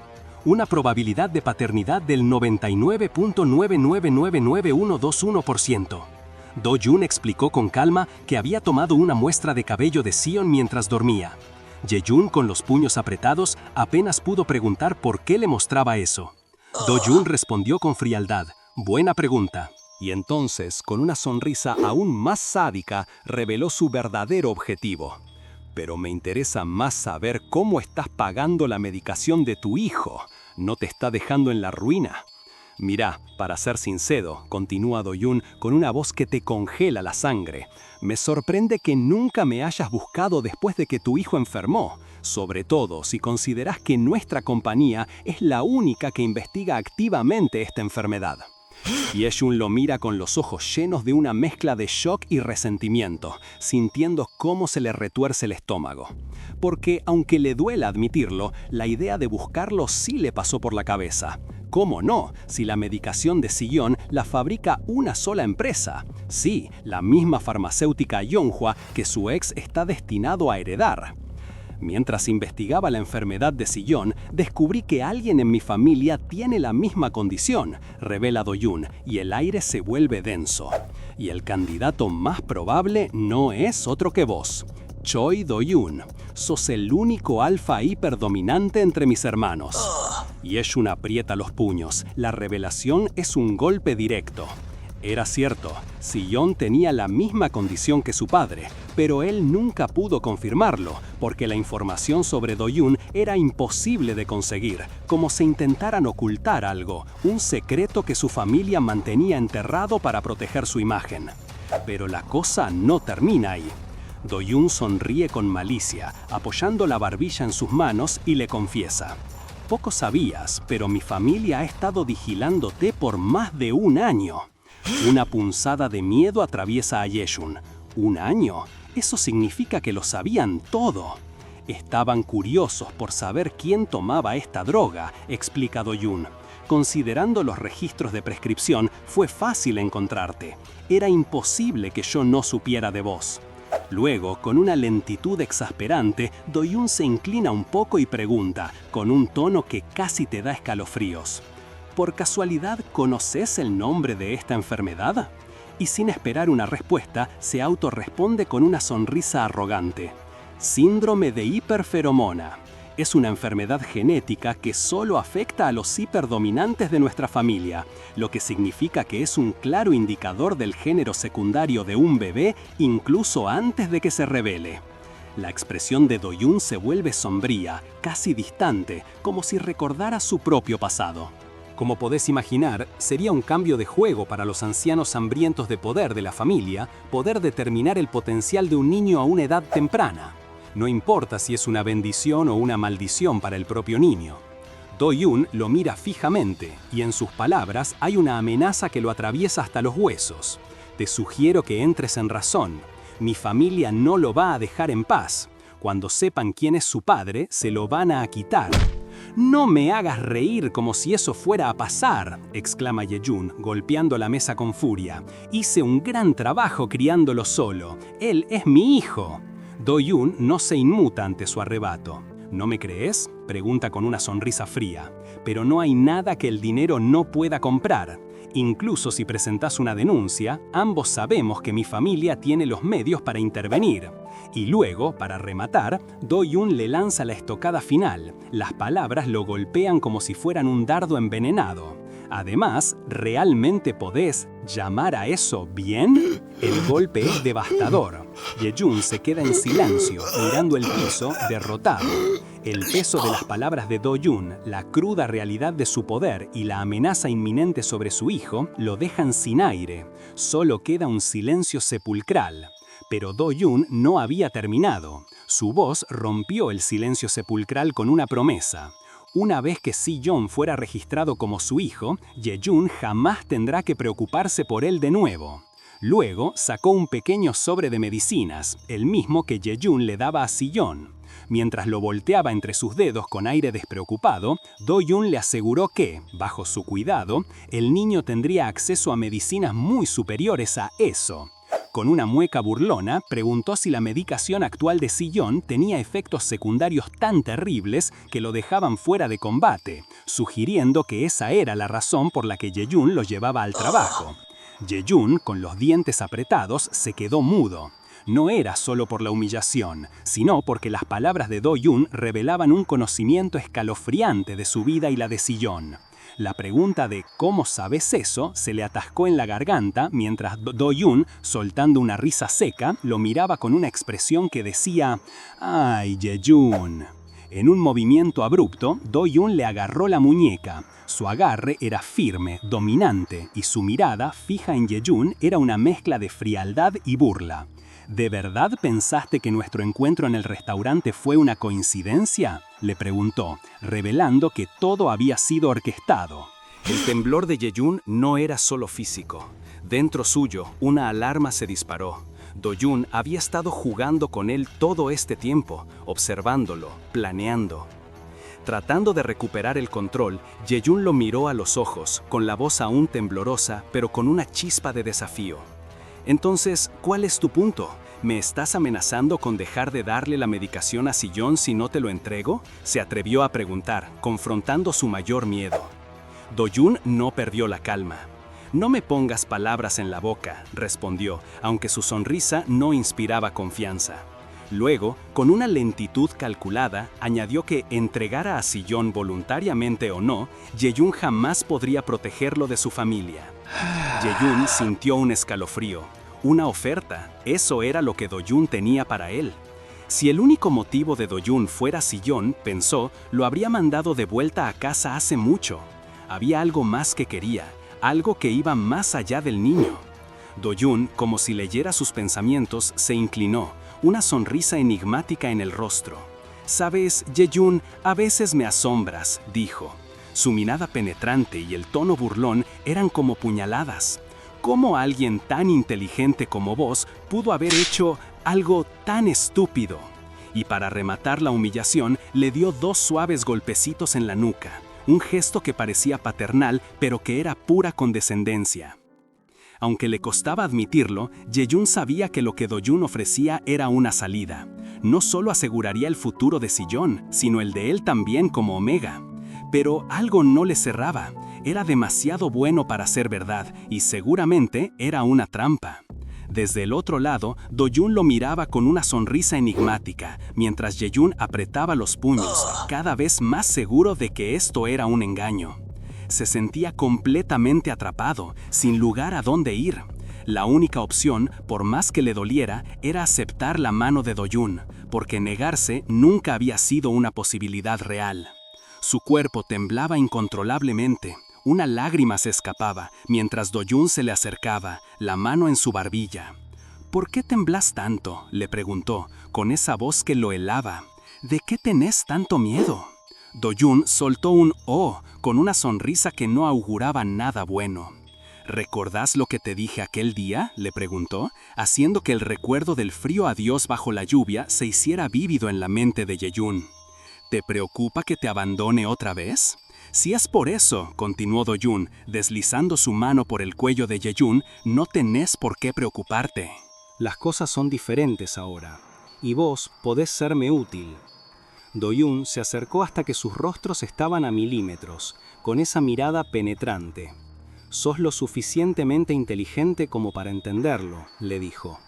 Una probabilidad de paternidad del 99.9999121%. Do-jun explicó con calma que había tomado una muestra de cabello de Sion mientras dormía. Ye-jun, con los puños apretados, apenas pudo preguntar por qué le mostraba eso. Do-jun respondió con frialdad: «Buena pregunta». Y entonces, con una sonrisa aún más sádica, reveló su verdadero objetivo. «Pero me interesa más saber cómo estás pagando la medicación de tu hijo. ¿No te está dejando en la ruina?». «Mirá, para ser sincero», continúa Do-jun con una voz que te congela la sangre, «me sorprende que nunca me hayas buscado después de que tu hijo enfermó, sobre todo si consideras que nuestra compañía es la única que investiga activamente esta enfermedad». Ye-jun lo mira con los ojos llenos de una mezcla de shock y resentimiento, sintiendo cómo se le retuerce el estómago. Porque, aunque le duela admitirlo, la idea de buscarlo sí le pasó por la cabeza. ¿Cómo no? Si la medicación de Sion la fabrica una sola empresa. Sí, la misma farmacéutica Yonhua que su ex está destinado a heredar. Mientras investigaba la enfermedad de Sion, descubrí que alguien en mi familia tiene la misma condición, revela Do-jun, y el aire se vuelve denso. Y el candidato más probable no es otro que vos. Choi Do-jun, sos el único alfa hiperdominante entre mis hermanos. Ye-jun aprieta los puños. La revelación es un golpe directo. Era cierto, Sion tenía la misma condición que su padre, pero él nunca pudo confirmarlo, porque la información sobre Do-jun era imposible de conseguir, como si intentaran ocultar algo, un secreto que su familia mantenía enterrado para proteger su imagen. Pero la cosa no termina ahí. Do-jun sonríe con malicia, apoyando la barbilla en sus manos y le confiesa: «Poco sabías, pero mi familia ha estado vigilándote por más de un año». Una punzada de miedo atraviesa a Ye-jun. ¿Un año? Eso significa que lo sabían todo. Estaban curiosos por saber quién tomaba esta droga, explica Do-jun. Considerando los registros de prescripción, fue fácil encontrarte. Era imposible que yo no supiera de vos. Luego, con una lentitud exasperante, Do-yoon se inclina un poco y pregunta, con un tono que casi te da escalofríos: ¿por casualidad conoces el nombre de esta enfermedad? Y sin esperar una respuesta, se autorresponde con una sonrisa arrogante: síndrome de hiperferomona. Es una enfermedad genética que solo afecta a los hiperdominantes de nuestra familia, lo que significa que es un claro indicador del género secundario de un bebé incluso antes de que se revele. La expresión de Do-yoon se vuelve sombría, casi distante, como si recordara su propio pasado. Como podés imaginar, sería un cambio de juego para los ancianos hambrientos de poder de la familia poder determinar el potencial de un niño a una edad temprana. No importa si es una bendición o una maldición para el propio niño. Do-yoon lo mira fijamente y en sus palabras hay una amenaza que lo atraviesa hasta los huesos. Te sugiero que entres en razón. Mi familia no lo va a dejar en paz. Cuando sepan quién es su padre, se lo van a quitar. «No me hagas reír como si eso fuera a pasar», exclama Ye-jun, golpeando la mesa con furia. «Hice un gran trabajo criándolo solo. Él es mi hijo». Do-yoon no se inmuta ante su arrebato. ¿No me crees?, pregunta con una sonrisa fría. «Pero no hay nada que el dinero no pueda comprar. Incluso si presentas una denuncia, ambos sabemos que mi familia tiene los medios para intervenir». Y luego, para rematar, Do-yoon le lanza la estocada final. Las palabras lo golpean como si fueran un dardo envenenado. Además, ¿realmente podés llamar a eso bien? El golpe es devastador. Ye-jun se queda en silencio, mirando el piso, derrotado. El peso de las palabras de Do-yoon, la cruda realidad de su poder y la amenaza inminente sobre su hijo lo dejan sin aire. Solo queda un silencio sepulcral. Pero Do-yoon no había terminado. Su voz rompió el silencio sepulcral con una promesa. Una vez que Si-yeon fuera registrado como su hijo, Ye-jun jamás tendrá que preocuparse por él de nuevo. Luego sacó un pequeño sobre de medicinas, el mismo que Ye-jun le daba a Si-yeon. Mientras lo volteaba entre sus dedos con aire despreocupado, Do-yoon le aseguró que, bajo su cuidado, el niño tendría acceso a medicinas muy superiores a eso. Con una mueca burlona, preguntó si la medicación actual de Si-yeon tenía efectos secundarios tan terribles que lo dejaban fuera de combate, sugiriendo que esa era la razón por la que Ye-jun lo llevaba al trabajo. Ye-jun, con los dientes apretados, se quedó mudo. No era solo por la humillación, sino porque las palabras de Do-yoon revelaban un conocimiento escalofriante de su vida y la de Si-yeon. La pregunta de ¿cómo sabes eso? Se le atascó en la garganta mientras Do-yoon, soltando una risa seca, lo miraba con una expresión que decía «¡Ay, Ye-jun!». En un movimiento abrupto, Do-yoon le agarró la muñeca. Su agarre era firme, dominante, y su mirada, fija en Ye-jun, era una mezcla de frialdad y burla. ¿De verdad pensaste que nuestro encuentro en el restaurante fue una coincidencia?, le preguntó, revelando que todo había sido orquestado. El temblor de Ye-jun no era solo físico. Dentro suyo, una alarma se disparó. Do-yoon había estado jugando con él todo este tiempo, observándolo, planeando. Tratando de recuperar el control, Ye-jun lo miró a los ojos, con la voz aún temblorosa, pero con una chispa de desafío. «Entonces, ¿cuál es tu punto? ¿Me estás amenazando con dejar de darle la medicación a Si-yeon si no te lo entrego?», se atrevió a preguntar, confrontando su mayor miedo. Do-yoon no perdió la calma. «No me pongas palabras en la boca», respondió, aunque su sonrisa no inspiraba confianza. Luego, con una lentitud calculada, añadió que entregara a Si-yeon voluntariamente o no, Ye-jun jamás podría protegerlo de su familia. Ye-jun sintió un escalofrío. Una oferta, eso era lo que Do-yoon tenía para él. Si el único motivo de Do-yoon fuera Si-yeon, pensó, lo habría mandado de vuelta a casa hace mucho. Había algo más que quería, algo que iba más allá del niño. Do-yoon, como si leyera sus pensamientos, se inclinó, una sonrisa enigmática en el rostro. «Sabes, Ye-jun, a veces me asombras», dijo. Su mirada penetrante y el tono burlón eran como puñaladas. ¿Cómo alguien tan inteligente como vos pudo haber hecho algo tan estúpido? Y para rematar la humillación, le dio 2 suaves golpecitos en la nuca, un gesto que parecía paternal, pero que era pura condescendencia. Aunque le costaba admitirlo, Yejun sabía que lo que Do-jun ofrecía era una salida. No solo aseguraría el futuro de Sillon, sino el de él también como Omega. Pero algo no le cerraba. Era demasiado bueno para ser verdad y seguramente era una trampa. Desde el otro lado, Do-jun lo miraba con una sonrisa enigmática, mientras Yejun apretaba los puños, cada vez más seguro de que esto era un engaño. Se sentía completamente atrapado, sin lugar a dónde ir. La única opción, por más que le doliera, era aceptar la mano de Do-jun, porque negarse nunca había sido una posibilidad real. Su cuerpo temblaba incontrolablemente. Una lágrima se escapaba, mientras Do-jun se le acercaba, la mano en su barbilla. «¿Por qué temblas tanto?», le preguntó, con esa voz que lo helaba. «¿De qué tenés tanto miedo?». Do-jun soltó un «oh», con una sonrisa que no auguraba nada bueno. «¿Recordás lo que te dije aquel día?», le preguntó, haciendo que el recuerdo del frío adiós bajo la lluvia se hiciera vívido en la mente de Yejun. «¿Te preocupa que te abandone otra vez?». «Si es por eso», continuó Do-jun, deslizando su mano por el cuello de Yejun, «no tenés por qué preocuparte». Las cosas son diferentes ahora, y vos podés serme útil. Do-jun se acercó hasta que sus rostros estaban a milímetros, con esa mirada penetrante. «Sos lo suficientemente inteligente como para entenderlo», le dijo.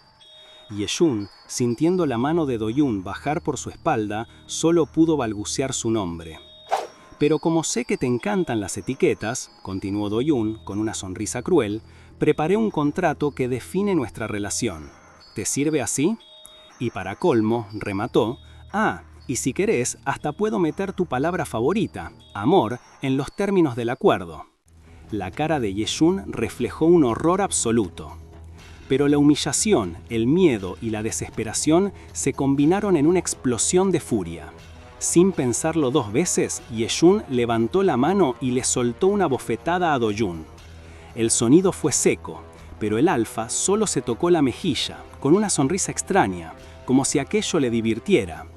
Yejun, sintiendo la mano de Do-jun bajar por su espalda, solo pudo balbucear su nombre. «Pero como sé que te encantan las etiquetas», continuó Do-jun con una sonrisa cruel, «preparé un contrato que define nuestra relación. ¿Te sirve así?». Y para colmo, remató, y si querés, hasta puedo meter tu palabra favorita, amor, en los términos del acuerdo». La cara de Yejun reflejó un horror absoluto. Pero la humillación, el miedo y la desesperación se combinaron en una explosión de furia. Sin pensarlo dos veces, Yejun levantó la mano y le soltó una bofetada a Do-jun. El sonido fue seco, pero el alfa solo se tocó la mejilla, con una sonrisa extraña, como si aquello le divirtiera.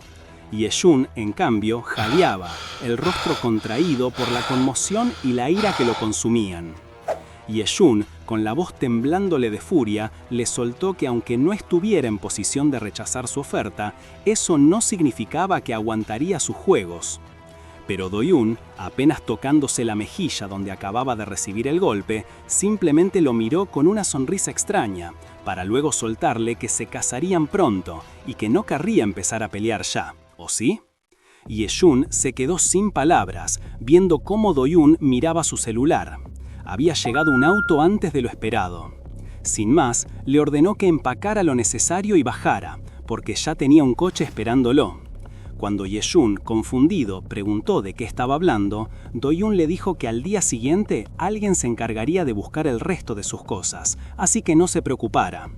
Yejun, en cambio, jadeaba, el rostro contraído por la conmoción y la ira que lo consumían. Yejun, con la voz temblándole de furia, le soltó que aunque no estuviera en posición de rechazar su oferta, eso no significaba que aguantaría sus juegos. Pero Do-jun, apenas tocándose la mejilla donde acababa de recibir el golpe, simplemente lo miró con una sonrisa extraña, para luego soltarle que se casarían pronto y que no querría empezar a pelear ya, ¿o sí? Yejun se quedó sin palabras, viendo cómo Do-jun miraba su celular. Había llegado un auto antes de lo esperado. Sin más, le ordenó que empacara lo necesario y bajara, porque ya tenía un coche esperándolo. Cuando Yejun, confundido, preguntó de qué estaba hablando, Do-jun le dijo que al día siguiente alguien se encargaría de buscar el resto de sus cosas, así que no se preocupara.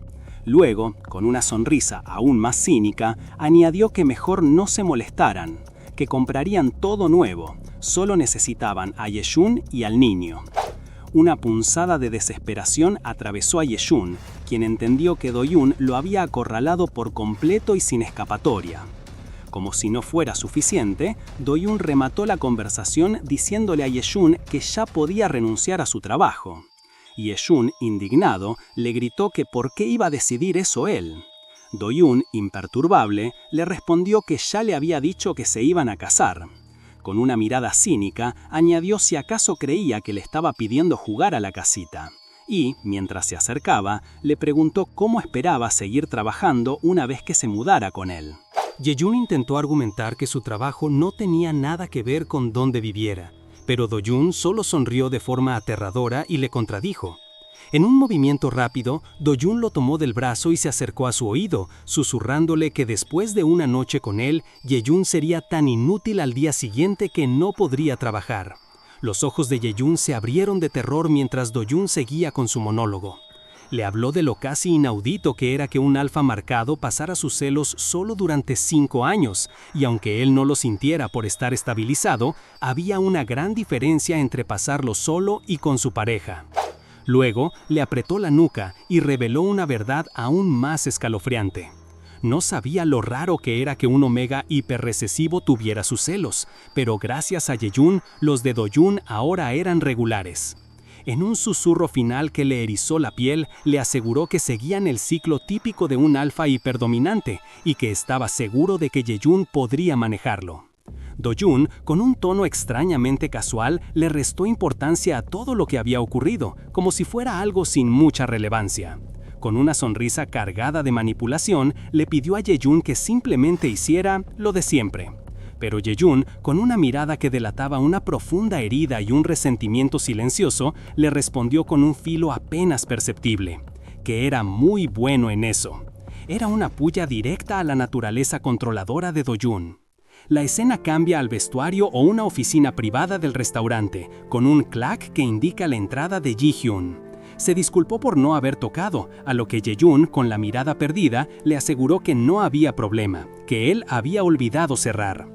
Luego, con una sonrisa aún más cínica, añadió que mejor no se molestaran, que comprarían todo nuevo, solo necesitaban a Yejun y al niño. Una punzada de desesperación atravesó a Yejun, quien entendió que Do-jun lo había acorralado por completo y sin escapatoria. Como si no fuera suficiente, Do-jun remató la conversación diciéndole a Yejun que ya podía renunciar a su trabajo. Yejun, indignado, le gritó que por qué iba a decidir eso él. Do-jun, imperturbable, le respondió que ya le había dicho que se iban a casar. Con una mirada cínica, añadió si acaso creía que le estaba pidiendo jugar a la casita. Y, mientras se acercaba, le preguntó cómo esperaba seguir trabajando una vez que se mudara con él. Yejun intentó argumentar que su trabajo no tenía nada que ver con dónde viviera, pero Do-jun solo sonrió de forma aterradora y le contradijo. En un movimiento rápido, Do-jun lo tomó del brazo y se acercó a su oído, susurrándole que después de una noche con él, Yejun sería tan inútil al día siguiente que no podría trabajar. Los ojos de Yejun se abrieron de terror mientras Do-jun seguía con su monólogo. Le habló de lo casi inaudito que era que un alfa marcado pasara sus celos solo durante 5 años, y aunque él no lo sintiera por estar estabilizado, había una gran diferencia entre pasarlo solo y con su pareja. Luego le apretó la nuca y reveló una verdad aún más escalofriante. No sabía lo raro que era que un Omega hiperrecesivo tuviera sus celos, pero gracias a Yejun, los de Do-jun ahora eran regulares. En un susurro final que le erizó la piel, le aseguró que seguían el ciclo típico de un alfa hiperdominante y que estaba seguro de que Ye-jun podría manejarlo. Do-jun, con un tono extrañamente casual, le restó importancia a todo lo que había ocurrido, como si fuera algo sin mucha relevancia. Con una sonrisa cargada de manipulación, le pidió a Ye-jun que simplemente hiciera lo de siempre. Pero Ye-jun, con una mirada que delataba una profunda herida y un resentimiento silencioso, le respondió con un filo apenas perceptible, que era muy bueno en eso. Era una puya directa a la naturaleza controladora de Do-jun. La escena cambia al vestuario o una oficina privada del restaurante, con un clac que indica la entrada de Ji-hyun. Se disculpó por no haber tocado, a lo que Ye-jun, con la mirada perdida, le aseguró que no había problema, que él había olvidado cerrar.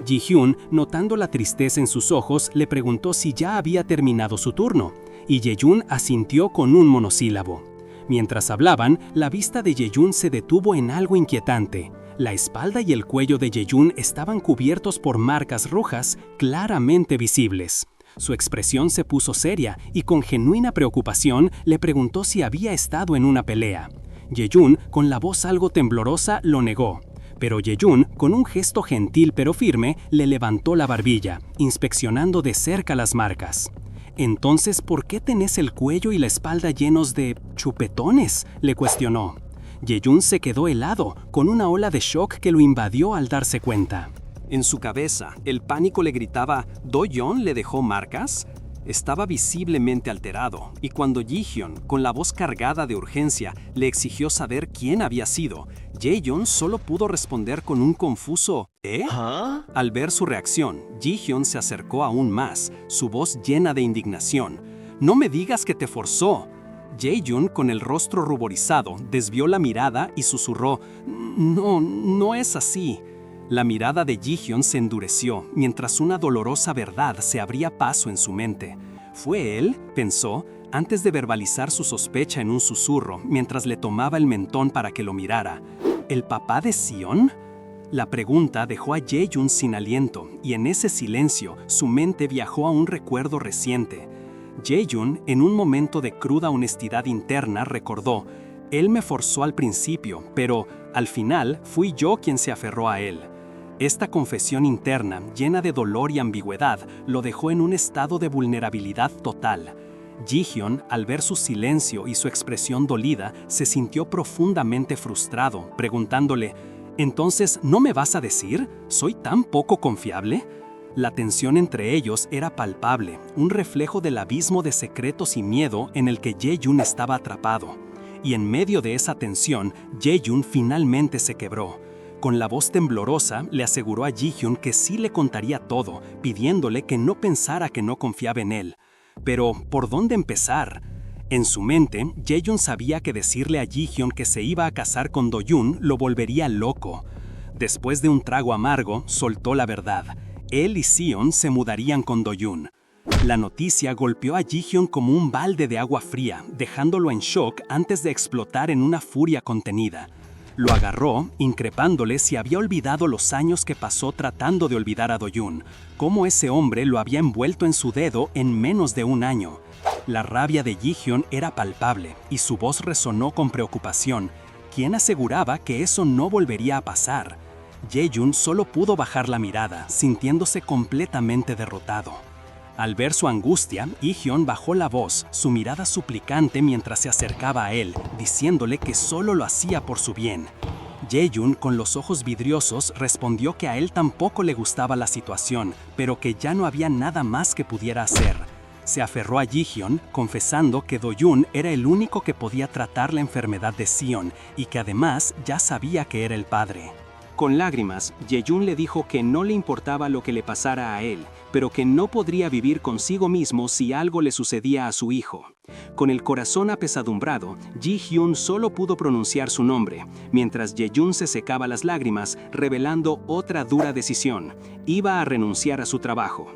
Ji-hyun, notando la tristeza en sus ojos, le preguntó si ya había terminado su turno, y Ye-jun asintió con un monosílabo. Mientras hablaban, la vista de Ye-jun se detuvo en algo inquietante. La espalda y el cuello de Ye-jun estaban cubiertos por marcas rojas claramente visibles. Su expresión se puso seria y con genuina preocupación le preguntó si había estado en una pelea. Ye-jun, con la voz algo temblorosa, lo negó. Pero Ye-jun, con un gesto gentil pero firme, le levantó la barbilla, inspeccionando de cerca las marcas. «Entonces, ¿por qué tenés el cuello y la espalda llenos de chupetones?», le cuestionó. Ye-jun se quedó helado, con una ola de shock que lo invadió al darse cuenta. En su cabeza, el pánico le gritaba, ¿Do-yeon le dejó marcas? Estaba visiblemente alterado, y cuando Ji-hyun, con la voz cargada de urgencia, le exigió saber quién había sido, Jae-yeon solo pudo responder con un confuso ¿eh? ¿Ah? Al ver su reacción, Ji-hyun se acercó aún más, su voz llena de indignación. «No me digas que te forzó». Jae-yoon, con el rostro ruborizado, desvió la mirada y susurró, no es así». La mirada de Ji-hyun se endureció, mientras una dolorosa verdad se abría paso en su mente. ¿Fue él?, pensó, antes de verbalizar su sospecha en un susurro, mientras le tomaba el mentón para que lo mirara. ¿El papá de Sion? La pregunta dejó a Jae-yoon sin aliento, y en ese silencio, su mente viajó a un recuerdo reciente. Jae-yoon, en un momento de cruda honestidad interna, recordó, «Él me forzó al principio, pero, al final, fui yo quien se aferró a él». Esta confesión interna, llena de dolor y ambigüedad, lo dejó en un estado de vulnerabilidad total. Ji-hyun, al ver su silencio y su expresión dolida, se sintió profundamente frustrado, preguntándole, «¿Entonces no me vas a decir? ¿Soy tan poco confiable?». La tensión entre ellos era palpable, un reflejo del abismo de secretos y miedo en el que Jae-yoon estaba atrapado. Y en medio de esa tensión, Jae-yoon finalmente se quebró. Con la voz temblorosa, le aseguró a Ji-hyun que sí le contaría todo, pidiéndole que no pensara que no confiaba en él. Pero, ¿por dónde empezar? En su mente, Jae-yoon sabía que decirle a Ji-hyun que se iba a casar con Do-jun lo volvería loco. Después de un trago amargo, soltó la verdad. Él y Sion se mudarían con Do-jun. La noticia golpeó a Ji-hyun como un balde de agua fría, dejándolo en shock antes de explotar en una furia contenida. Lo agarró, increpándole si había olvidado los años que pasó tratando de olvidar a Do-jun, cómo ese hombre lo había envuelto en su dedo en menos de un año. La rabia de Ji-hyun era palpable y su voz resonó con preocupación, quien aseguraba que eso no volvería a pasar. Jae-yoon solo pudo bajar la mirada, sintiéndose completamente derrotado. Al ver su angustia, Ji-hyun bajó la voz, su mirada suplicante mientras se acercaba a él, diciéndole que solo lo hacía por su bien. Jae-yoon, con los ojos vidriosos, respondió que a él tampoco le gustaba la situación, pero que ya no había nada más que pudiera hacer. Se aferró a Ji-hyun, confesando que Do-jun era el único que podía tratar la enfermedad de Sion y que además ya sabía que era el padre. Con lágrimas, Jae-yoon le dijo que no le importaba lo que le pasara a él, pero que no podría vivir consigo mismo si algo le sucedía a su hijo. Con el corazón apesadumbrado, Ji-hyun solo pudo pronunciar su nombre, mientras Jae-yoon se secaba las lágrimas, revelando otra dura decisión: iba a renunciar a su trabajo.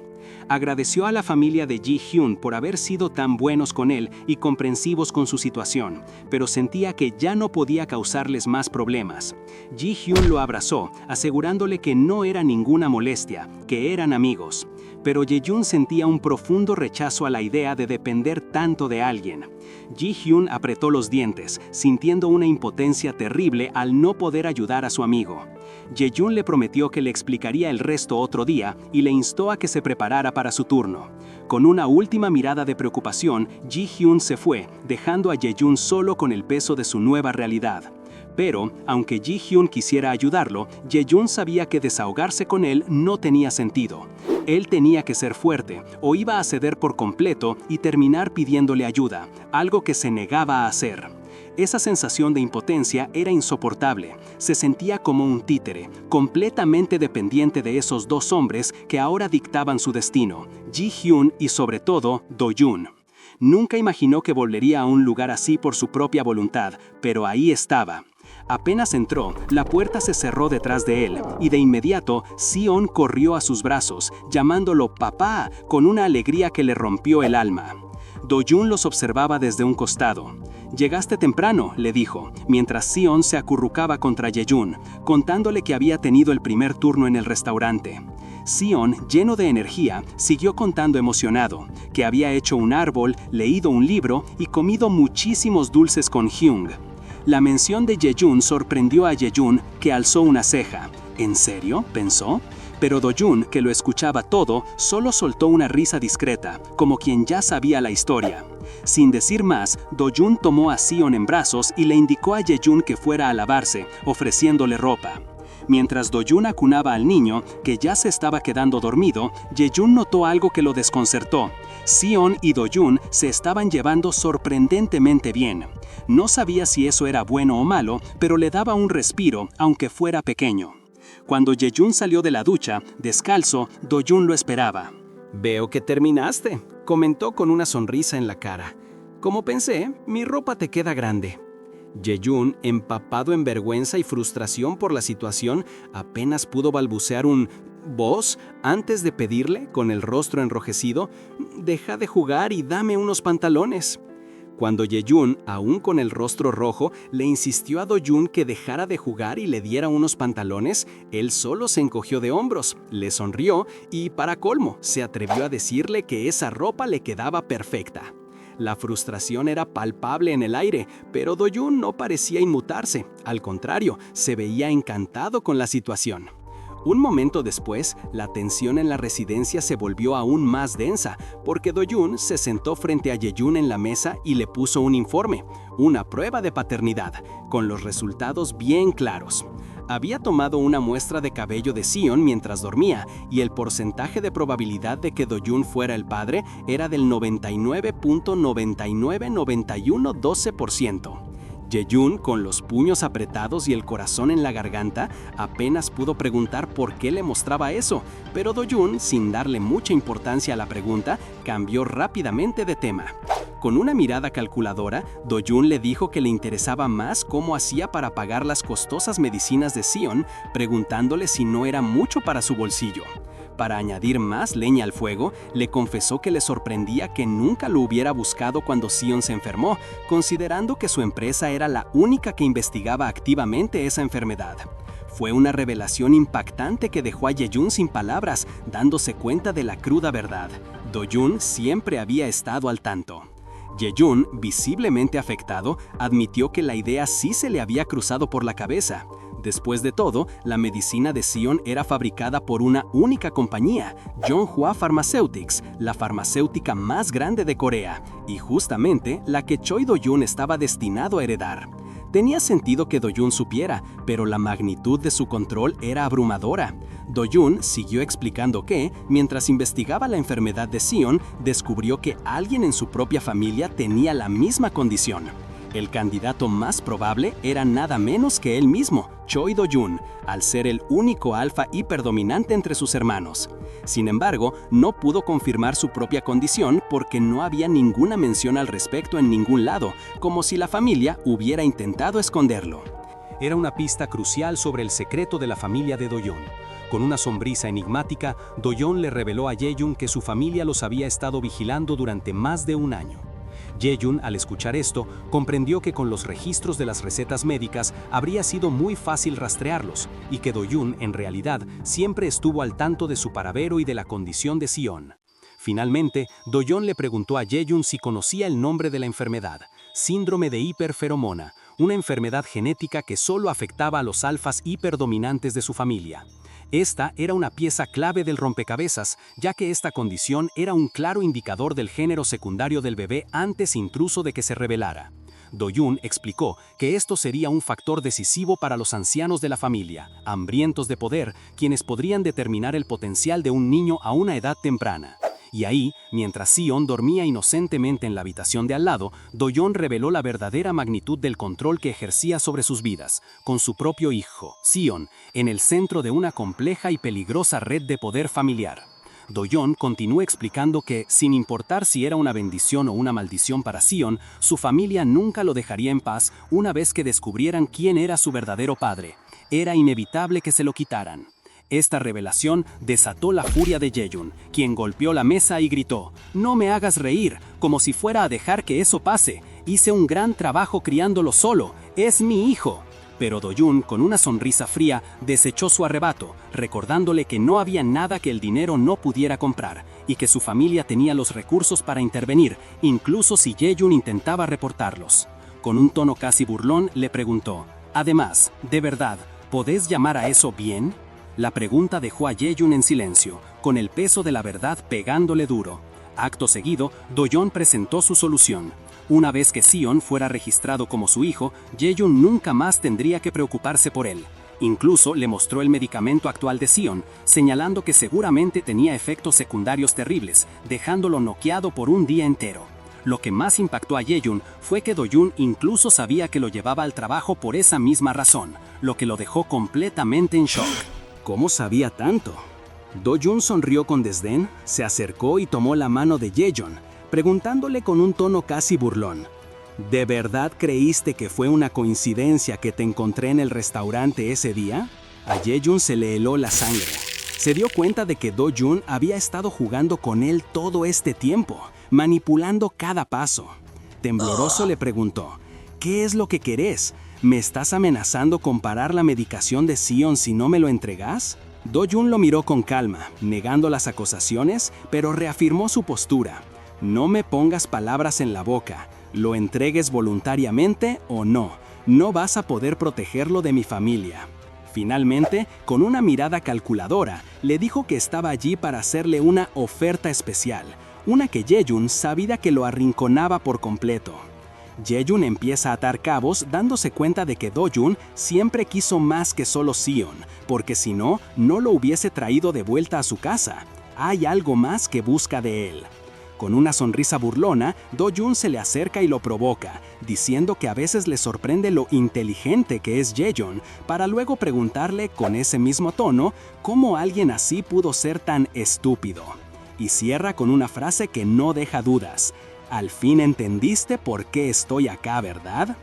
Agradeció a la familia de Ji-hyun por haber sido tan buenos con él y comprensivos con su situación, pero sentía que ya no podía causarles más problemas. Ji-hyun lo abrazó, asegurándole que no era ninguna molestia, que eran amigos. pero Ye-jun sentía un profundo rechazo a la idea de depender tanto de alguien. Ji-hyun apretó los dientes, sintiendo una impotencia terrible al no poder ayudar a su amigo. Ye-jun le prometió que le explicaría el resto otro día y le instó a que se preparara para su turno. Con una última mirada de preocupación, Ji-hyun se fue, dejando a Ye-jun solo con el peso de su nueva realidad. Pero, aunque Ji-hyun quisiera ayudarlo, Ye-jun sabía que desahogarse con él no tenía sentido. Él tenía que ser fuerte, o iba a ceder por completo y terminar pidiéndole ayuda, algo que se negaba a hacer. Esa sensación de impotencia era insoportable. Se sentía como un títere, completamente dependiente de esos dos hombres que ahora dictaban su destino, Ji-hyun y sobre todo Do-jun. Nunca imaginó que volvería a un lugar así por su propia voluntad, pero ahí estaba. Apenas entró, la puerta se cerró detrás de él, y de inmediato, Sion corrió a sus brazos, llamándolo papá, con una alegría que le rompió el alma. Do-jun los observaba desde un costado. «Llegaste temprano», le dijo, mientras Sion se acurrucaba contra Ye-jun, contándole que había tenido el primer turno en el restaurante. Sion, lleno de energía, siguió contando emocionado, que había hecho un árbol, leído un libro y comido muchísimos dulces con Hyung. La mención de Ye-jun sorprendió a Ye-jun, que alzó una ceja. ¿En serio?, pensó. Pero Do-jun, que lo escuchaba todo, solo soltó una risa discreta, como quien ya sabía la historia. Sin decir más, Do-jun tomó a Sion en brazos y le indicó a Ye-jun que fuera a lavarse, ofreciéndole ropa. Mientras Do-jun acunaba al niño, que ya se estaba quedando dormido, Ye-jun notó algo que lo desconcertó. Sion y Do-jun se estaban llevando sorprendentemente bien. No sabía si eso era bueno o malo, pero le daba un respiro, aunque fuera pequeño. Cuando Ye-jun salió de la ducha, descalzo, Do-jun lo esperaba. «Veo que terminaste», comentó con una sonrisa en la cara. «Como pensé, mi ropa te queda grande». Ye-jun, empapado en vergüenza y frustración por la situación, apenas pudo balbucear un «¿Vos?», antes de pedirle, con el rostro enrojecido, «Deja de jugar y dame unos pantalones». Cuando Ye-jun, aún con el rostro rojo, le insistió a Do-jun que dejara de jugar y le diera unos pantalones, él solo se encogió de hombros, le sonrió y, para colmo, se atrevió a decirle que esa ropa le quedaba perfecta. La frustración era palpable en el aire, pero Do-jun no parecía inmutarse, al contrario, se veía encantado con la situación. Un momento después, la tensión en la residencia se volvió aún más densa, porque Do-jun se sentó frente a Ye-jun en la mesa y le puso un informe, una prueba de paternidad, con los resultados bien claros. Había tomado una muestra de cabello de Sion mientras dormía, y el porcentaje de probabilidad de que Do-jun fuera el padre era del 99.999112%. Ye-jun, con los puños apretados y el corazón en la garganta, apenas pudo preguntar por qué le mostraba eso, pero Do-jun, sin darle mucha importancia a la pregunta, cambió rápidamente de tema. Con una mirada calculadora, Do-jun le dijo que le interesaba más cómo hacía para pagar las costosas medicinas de Sion, preguntándole si no era mucho para su bolsillo. Para añadir más leña al fuego, le confesó que le sorprendía que nunca lo hubiera buscado cuando Sion se enfermó, considerando que su empresa era la única que investigaba activamente esa enfermedad. Fue una revelación impactante que dejó a Ye-jun sin palabras, dándose cuenta de la cruda verdad. Do-jun siempre había estado al tanto. Ye-jun, visiblemente afectado, admitió que la idea sí se le había cruzado por la cabeza. Después de todo, la medicina de Sion era fabricada por una única compañía, Yonhua Pharmaceutics, la farmacéutica más grande de Corea, y justamente la que Choi Do-jun estaba destinado a heredar. Tenía sentido que Do-jun supiera, pero la magnitud de su control era abrumadora. Do-jun siguió explicando que, mientras investigaba la enfermedad de Sion, descubrió que alguien en su propia familia tenía la misma condición. El candidato más probable era nada menos que él mismo, Choi Do-jun, al ser el único alfa hiperdominante entre sus hermanos. Sin embargo, no pudo confirmar su propia condición porque no había ninguna mención al respecto en ningún lado, como si la familia hubiera intentado esconderlo. Era una pista crucial sobre el secreto de la familia de Do-jun. Con una sonrisa enigmática, Do-jun le reveló a Ye-jun que su familia los había estado vigilando durante más de un año. Jae-yun, al escuchar esto, comprendió que con los registros de las recetas médicas habría sido muy fácil rastrearlos, y que Do-yun, en realidad, siempre estuvo al tanto de su paradero y de la condición de Sion. Finalmente, Do-yun le preguntó a Jae-yun si conocía el nombre de la enfermedad, síndrome de hiperferomona, una enfermedad genética que solo afectaba a los alfas hiperdominantes de su familia. Esta era una pieza clave del rompecabezas, ya que esta condición era un claro indicador del género secundario del bebé antes incluso de que se revelara. Do-yun explicó que esto sería un factor decisivo para los ancianos de la familia, hambrientos de poder, quienes podrían determinar el potencial de un niño a una edad temprana. Y ahí, mientras Sion dormía inocentemente en la habitación de al lado, Do-yun reveló la verdadera magnitud del control que ejercía sobre sus vidas, con su propio hijo, Sion, en el centro de una compleja y peligrosa red de poder familiar. Do-yun continuó explicando que, sin importar si era una bendición o una maldición para Sion, su familia nunca lo dejaría en paz una vez que descubrieran quién era su verdadero padre. Era inevitable que se lo quitaran. Esta revelación desató la furia de Jae-yun, quien golpeó la mesa y gritó: «No me hagas reír, como si fuera a dejar que eso pase. Hice un gran trabajo criándolo solo, es mi hijo». Pero Do-yun, con una sonrisa fría, desechó su arrebato, recordándole que no había nada que el dinero no pudiera comprar, y que su familia tenía los recursos para intervenir, incluso si Jae-yun intentaba reportarlos. Con un tono casi burlón, le preguntó: «Además, ¿de verdad, podés llamar a eso bien?». La pregunta dejó a Jae-yun en silencio, con el peso de la verdad pegándole duro. Acto seguido, Do-yun presentó su solución. Una vez que Sion fuera registrado como su hijo, Jae-yun nunca más tendría que preocuparse por él. Incluso le mostró el medicamento actual de Sion, señalando que seguramente tenía efectos secundarios terribles, dejándolo noqueado por un día entero. Lo que más impactó a Jae-yun fue que Do-yun incluso sabía que lo llevaba al trabajo por esa misma razón, lo que lo dejó completamente en shock. ¿Cómo sabía tanto? Do-yun sonrió con desdén, se acercó y tomó la mano de Jae-yun, preguntándole con un tono casi burlón: ¿de verdad creíste que fue una coincidencia que te encontré en el restaurante ese día? A Jae-yun se le heló la sangre. Se dio cuenta de que Do-yun había estado jugando con él todo este tiempo, manipulando cada paso. Tembloroso le preguntó: ¿qué es lo que querés? ¿Me estás amenazando con parar la medicación de Sion si no me lo entregas? Do-yun lo miró con calma, negando las acusaciones, pero reafirmó su postura. No me pongas palabras en la boca. Lo entregues voluntariamente o no. No vas a poder protegerlo de mi familia. Finalmente, con una mirada calculadora, le dijo que estaba allí para hacerle una oferta especial, una que Jae-yun sabía que lo arrinconaba por completo. Jae-yun empieza a atar cabos dándose cuenta de que Do-yun siempre quiso más que solo Sion, porque si no, no lo hubiese traído de vuelta a su casa. Hay algo más que busca de él. Con una sonrisa burlona, Do-yun se le acerca y lo provoca, diciendo que a veces le sorprende lo inteligente que es Jae-yun, para luego preguntarle con ese mismo tono cómo alguien así pudo ser tan estúpido. Y cierra con una frase que no deja dudas: «Al fin entendiste por qué estoy acá, ¿verdad?».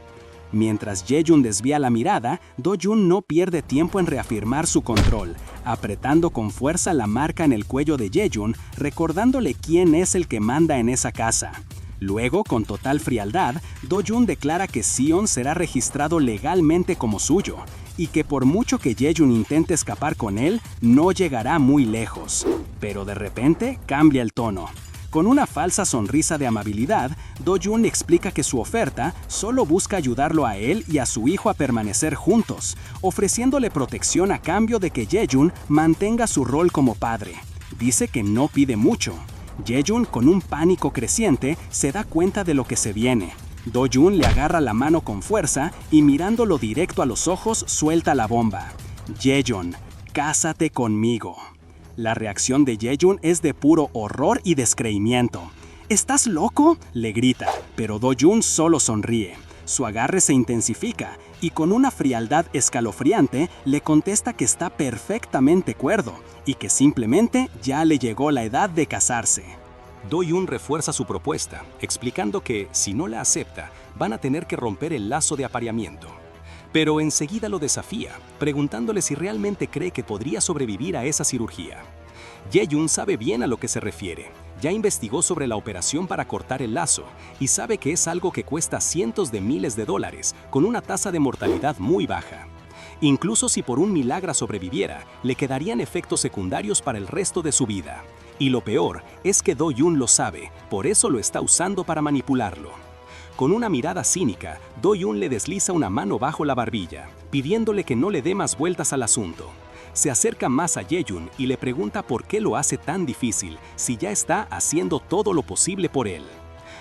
Mientras Jae-yun desvía la mirada, Do-yun no pierde tiempo en reafirmar su control, apretando con fuerza la marca en el cuello de Jae-yun, recordándole quién es el que manda en esa casa. Luego, con total frialdad, Do-yun declara que Sion será registrado legalmente como suyo, y que por mucho que Jae-yun intente escapar con él, no llegará muy lejos. Pero de repente cambia el tono. Con una falsa sonrisa de amabilidad, Do-yun explica que su oferta solo busca ayudarlo a él y a su hijo a permanecer juntos, ofreciéndole protección a cambio de que Jae-yun mantenga su rol como padre. Dice que no pide mucho. Jae-yun, con un pánico creciente, se da cuenta de lo que se viene. Do-yun le agarra la mano con fuerza y, mirándolo directo a los ojos, suelta la bomba: «Jae-yun, cásate conmigo». La reacción de Jae-yun es de puro horror y descreimiento. «¿Estás loco?», le grita, pero Do-yun solo sonríe. Su agarre se intensifica y con una frialdad escalofriante le contesta que está perfectamente cuerdo y que simplemente ya le llegó la edad de casarse. Do-yun refuerza su propuesta, explicando que, si no la acepta, van a tener que romper el lazo de apareamiento. Pero enseguida lo desafía, preguntándole si realmente cree que podría sobrevivir a esa cirugía. Jae-yun sabe bien a lo que se refiere, Ya investigó sobre la operación para cortar el lazo y sabe que es algo que cuesta cientos de miles de dólares con una tasa de mortalidad muy baja. Incluso si por un milagro sobreviviera, le quedarían efectos secundarios para el resto de su vida. Y lo peor es que Do-Yoon lo sabe, por eso lo está usando para manipularlo. Con una mirada cínica, Do-Yoon le desliza una mano bajo la barbilla, pidiéndole que no le dé más vueltas al asunto. Se acerca más a Jae-yoon y le pregunta por qué lo hace tan difícil si ya está haciendo todo lo posible por él.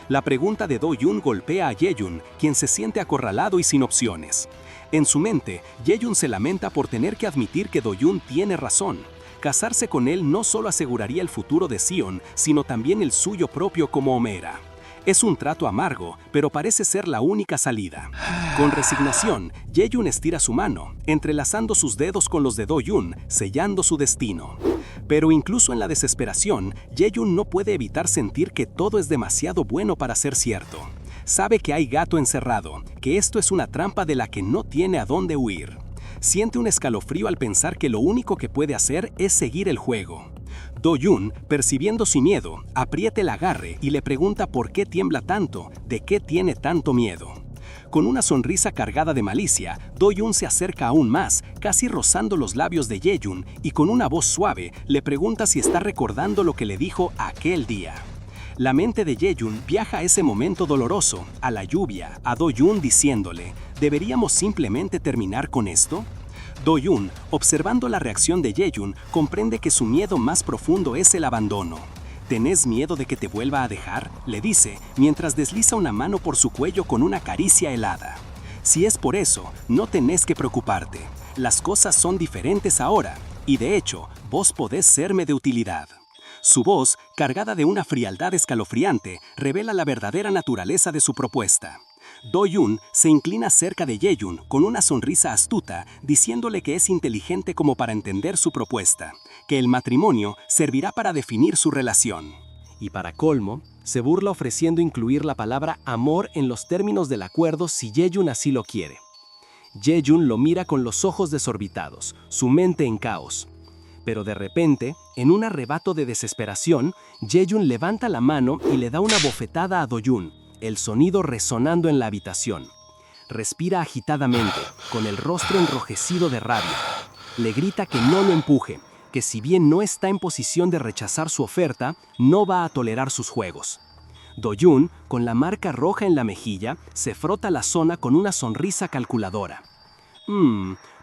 La pregunta de Do-Yoon golpea a Jae-yoon, quien se siente acorralado y sin opciones. En su mente, Jae-yoon se lamenta por tener que admitir que Do-Yoon tiene razón. Casarse con él no solo aseguraría el futuro de Sion, sino también el suyo propio como Homera. Es un trato amargo, pero parece ser la única salida. Con resignación, Jae-yoon estira su mano, entrelazando sus dedos con los de Do-Yoon, sellando su destino. Pero incluso en la desesperación, Jae-yoon no puede evitar sentir que todo es demasiado bueno para ser cierto. Sabe que hay gato encerrado, que esto es una trampa de la que no tiene a dónde huir. Siente un escalofrío al pensar que lo único que puede hacer es seguir el juego. Do-Yoon, percibiendo su miedo, aprieta el agarre y le pregunta por qué tiembla tanto, de qué tiene tanto miedo. Con una sonrisa cargada de malicia, Do-Yoon se acerca aún más, casi rozando los labios de Jae-yoon, y con una voz suave le pregunta si está recordando lo que le dijo aquel día. La mente de Jae-yoon viaja a ese momento doloroso, a la lluvia, a Do-Yoon diciéndole, ¿deberíamos simplemente terminar con esto? Do-Yoon, observando la reacción de Jae-yoon, comprende que su miedo más profundo es el abandono. ¿Tenés miedo de que te vuelva a dejar?, le dice, mientras desliza una mano por su cuello con una caricia helada. Si es por eso, no tenés que preocuparte. Las cosas son diferentes ahora, y de hecho, vos podés serme de utilidad. Su voz, cargada de una frialdad escalofriante, revela la verdadera naturaleza de su propuesta. Do-Yoon se inclina cerca de Jae-yoon con una sonrisa astuta, diciéndole que es inteligente como para entender su propuesta, que el matrimonio servirá para definir su relación. Y para colmo, se burla ofreciendo incluir la palabra amor en los términos del acuerdo si Jae-yoon así lo quiere. Jae-yoon lo mira con los ojos desorbitados, su mente en caos. Pero de repente, en un arrebato de desesperación, Jae-yoon levanta la mano y le da una bofetada a Do-Yoon, el sonido resonando en la habitación. Respira agitadamente, con el rostro enrojecido de rabia. Le grita que no lo empuje, que si bien no está en posición de rechazar su oferta, no va a tolerar sus juegos. Do-Yoon, con la marca roja en la mejilla, se frota la zona con una sonrisa calculadora.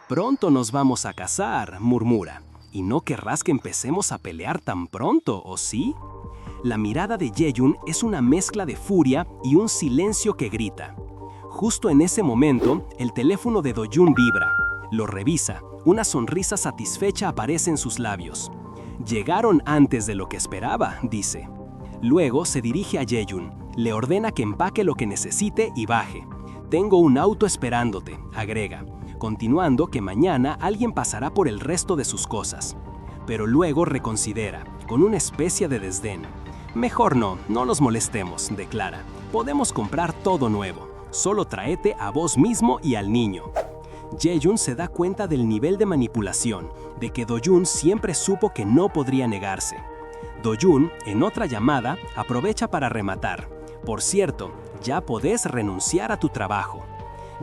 Pronto nos vamos a casar, murmura. ¿Y no querrás que empecemos a pelear tan pronto, o sí? La mirada de Jae-yoon es una mezcla de furia y un silencio que grita. Justo en ese momento, el teléfono de Do-Yoon vibra. Lo revisa. Una sonrisa satisfecha aparece en sus labios. Llegaron antes de lo que esperaba, dice. Luego se dirige a Jae-yoon. Le ordena que empaque lo que necesite y baje. Tengo un auto esperándote, agrega, continuando que mañana alguien pasará por el resto de sus cosas. Pero luego reconsidera, con una especie de desdén. Mejor no nos molestemos, declara. Podemos comprar todo nuevo. Solo tráete a vos mismo y al niño. Jae-yoon se da cuenta del nivel de manipulación, de que Do-Yoon siempre supo que no podría negarse. Do-Yoon, en otra llamada, aprovecha para rematar. Por cierto, ya podés renunciar a tu trabajo.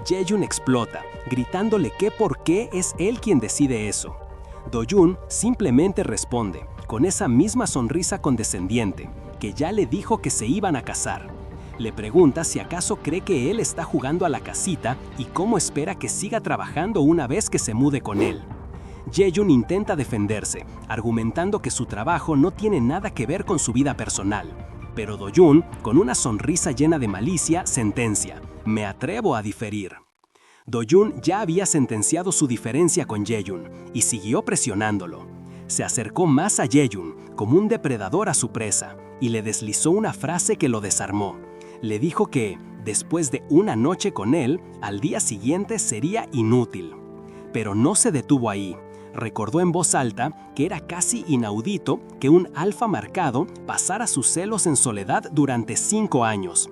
Jae-yoon explota, gritándole que por qué es él quien decide eso. Do-Yoon simplemente responde, con esa misma sonrisa condescendiente, que ya le dijo que se iban a casar. Le pregunta si acaso cree que él está jugando a la casita y cómo espera que siga trabajando una vez que se mude con él. Jae-yoon intenta defenderse, argumentando que su trabajo no tiene nada que ver con su vida personal. Pero Do-Yoon, con una sonrisa llena de malicia, sentencia, me atrevo a diferir. Do-Yoon ya había sentenciado su diferencia con Jae-yoon y siguió presionándolo. Se acercó más a Jae-yoon, como un depredador a su presa, y le deslizó una frase que lo desarmó. Le dijo que, después de una noche con él, al día siguiente sería inútil. Pero no se detuvo ahí. Recordó en voz alta que era casi inaudito que un alfa marcado pasara sus celos en soledad durante 5 años.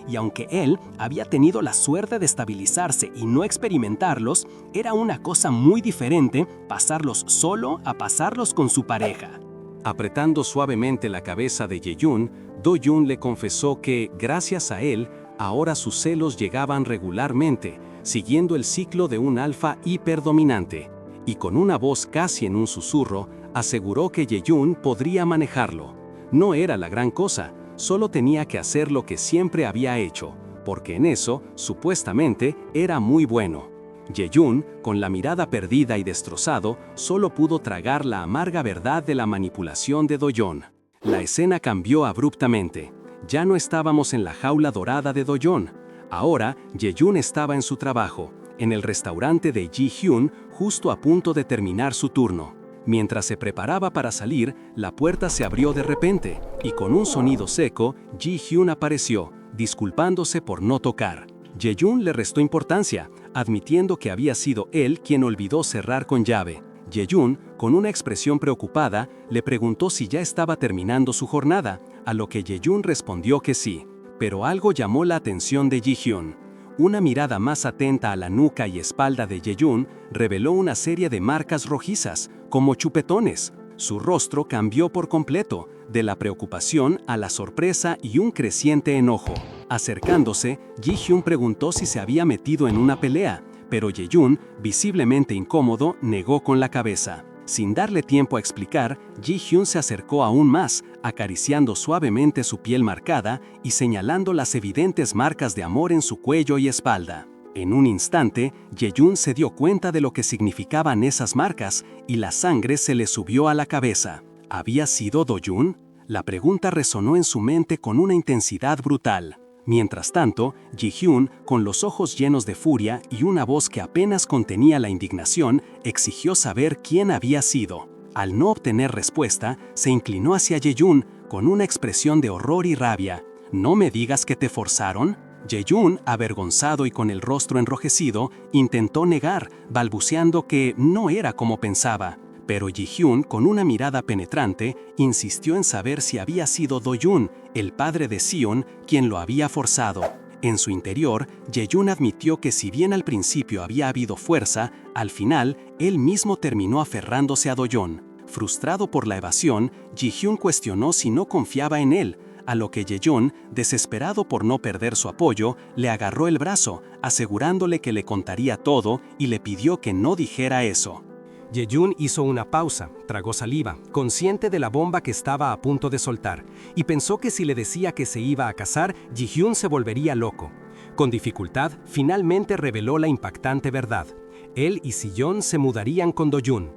Y aunque él había tenido la suerte de estabilizarse y no experimentarlos, era una cosa muy diferente pasarlos solo a pasarlos con su pareja. Apretando suavemente la cabeza de Ye-jun, Do-jun le confesó que, gracias a él, ahora sus celos llegaban regularmente, siguiendo el ciclo de un alfa hiperdominante, y con una voz casi en un susurro, aseguró que Ye-jun podría manejarlo. No era la gran cosa, solo tenía que hacer lo que siempre había hecho, porque en eso, supuestamente, era muy bueno. Ye-jun, con la mirada perdida y destrozado, solo pudo tragar la amarga verdad de la manipulación de Do-jun. La escena cambió abruptamente. Ya no estábamos en la jaula dorada de Do-jun. Ahora, Ye-jun estaba en su trabajo, en el restaurante de Ji-hyun, justo a punto de terminar su turno. Mientras se preparaba para salir, la puerta se abrió de repente, y con un sonido seco, Ji-hyun apareció, disculpándose por no tocar. Ye-jun le restó importancia, admitiendo que había sido él quien olvidó cerrar con llave. Ye-jun, con una expresión preocupada, le preguntó si ya estaba terminando su jornada, a lo que Ye-jun respondió que sí. Pero algo llamó la atención de Ji-hyun. Una mirada más atenta a la nuca y espalda de Ye-jun reveló una serie de marcas rojizas, como chupetones. Su rostro cambió por completo, de la preocupación a la sorpresa y un creciente enojo. Acercándose, Ji-hyun preguntó si se había metido en una pelea, pero Ye-jun, visiblemente incómodo, negó con la cabeza. Sin darle tiempo a explicar, Ji-hyun se acercó aún más, acariciando suavemente su piel marcada y señalando las evidentes marcas de amor en su cuello y espalda. En un instante, Ye-jun se dio cuenta de lo que significaban esas marcas y la sangre se le subió a la cabeza. ¿Había sido Do-jun? La pregunta resonó en su mente con una intensidad brutal. Mientras tanto, Ji-hyun, con los ojos llenos de furia y una voz que apenas contenía la indignación, exigió saber quién había sido. Al no obtener respuesta, se inclinó hacia Ye-jun con una expresión de horror y rabia. ¿No me digas que te forzaron? Ye-jun, avergonzado y con el rostro enrojecido, intentó negar, balbuceando que no era como pensaba. Pero Ji-hyun, con una mirada penetrante, insistió en saber si había sido Do-jun, el padre de Sion, quien lo había forzado. En su interior, Ye-jun admitió que si bien al principio había habido fuerza, al final, él mismo terminó aferrándose a Do-jun. Frustrado por la evasión, Ji-hyun cuestionó si no confiaba en él, a lo que Ye-jun, desesperado por no perder su apoyo, le agarró el brazo, asegurándole que le contaría todo y le pidió que no dijera eso. Ye-jun hizo una pausa, tragó saliva, consciente de la bomba que estaba a punto de soltar, y pensó que si le decía que se iba a casar, Ji-hyun se volvería loco. Con dificultad, finalmente reveló la impactante verdad. Él y Sillon se mudarían con Do-jun.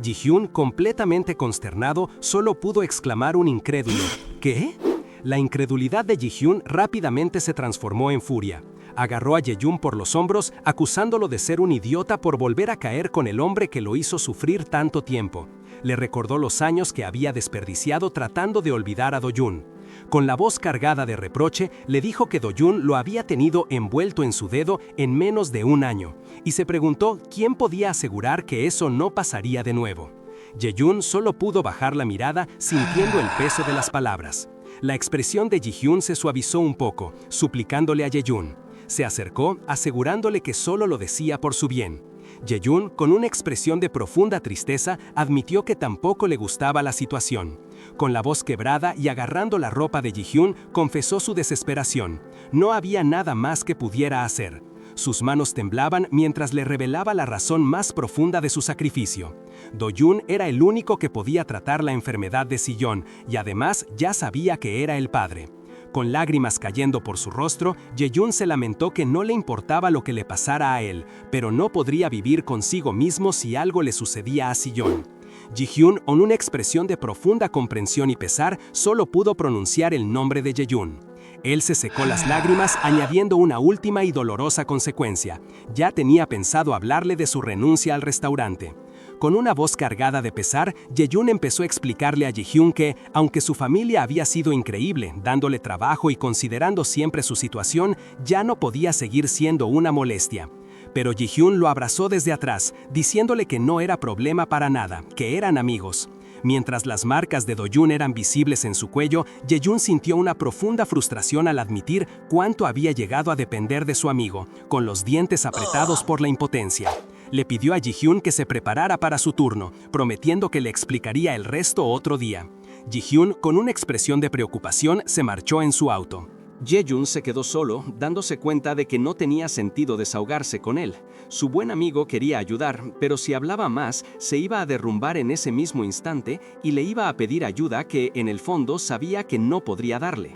Ji-hyun, completamente consternado, solo pudo exclamar un incrédulo: ¿qué? La incredulidad de Ji-hyun rápidamente se transformó en furia. Agarró a Ye-jun por los hombros, acusándolo de ser un idiota por volver a caer con el hombre que lo hizo sufrir tanto tiempo. Le recordó los años que había desperdiciado tratando de olvidar a Do-jun. Con la voz cargada de reproche, le dijo que Do-jun lo había tenido envuelto en su dedo en menos de un año, y se preguntó quién podía asegurar que eso no pasaría de nuevo. Ye-jun solo pudo bajar la mirada sintiendo el peso de las palabras. La expresión de Ji-hyun se suavizó un poco, suplicándole a Ye-jun. Se acercó, asegurándole que solo lo decía por su bien. Ye-jun, con una expresión de profunda tristeza, admitió que tampoco le gustaba la situación. Con la voz quebrada y agarrando la ropa de Ji-hyun, confesó su desesperación. No había nada más que pudiera hacer. Sus manos temblaban mientras le revelaba la razón más profunda de su sacrificio. Do-jun era el único que podía tratar la enfermedad de Sillon y además ya sabía que era el padre. Con lágrimas cayendo por su rostro, Ye-jun se lamentó que no le importaba lo que le pasara a él, pero no podría vivir consigo mismo si algo le sucedía a Sillon. Ji-hyun, con una expresión de profunda comprensión y pesar, solo pudo pronunciar el nombre de Ye-jun. Él se secó las lágrimas, añadiendo una última y dolorosa consecuencia. Ya tenía pensado hablarle de su renuncia al restaurante. Con una voz cargada de pesar, Ye-jun empezó a explicarle a Ji-hyun que, aunque su familia había sido increíble, dándole trabajo y considerando siempre su situación, ya no podía seguir siendo una molestia. Pero Ji-hyun lo abrazó desde atrás, diciéndole que no era problema para nada, que eran amigos. Mientras las marcas de Do-jun eran visibles en su cuello, Ye-jun sintió una profunda frustración al admitir cuánto había llegado a depender de su amigo, con los dientes apretados por la impotencia. Le pidió a Ji-hyun que se preparara para su turno, prometiendo que le explicaría el resto otro día. Ji-hyun, con una expresión de preocupación, se marchó en su auto. Jae-yoon se quedó solo, dándose cuenta de que no tenía sentido desahogarse con él. Su buen amigo quería ayudar, pero si hablaba más, se iba a derrumbar en ese mismo instante y le iba a pedir ayuda que, en el fondo, sabía que no podría darle.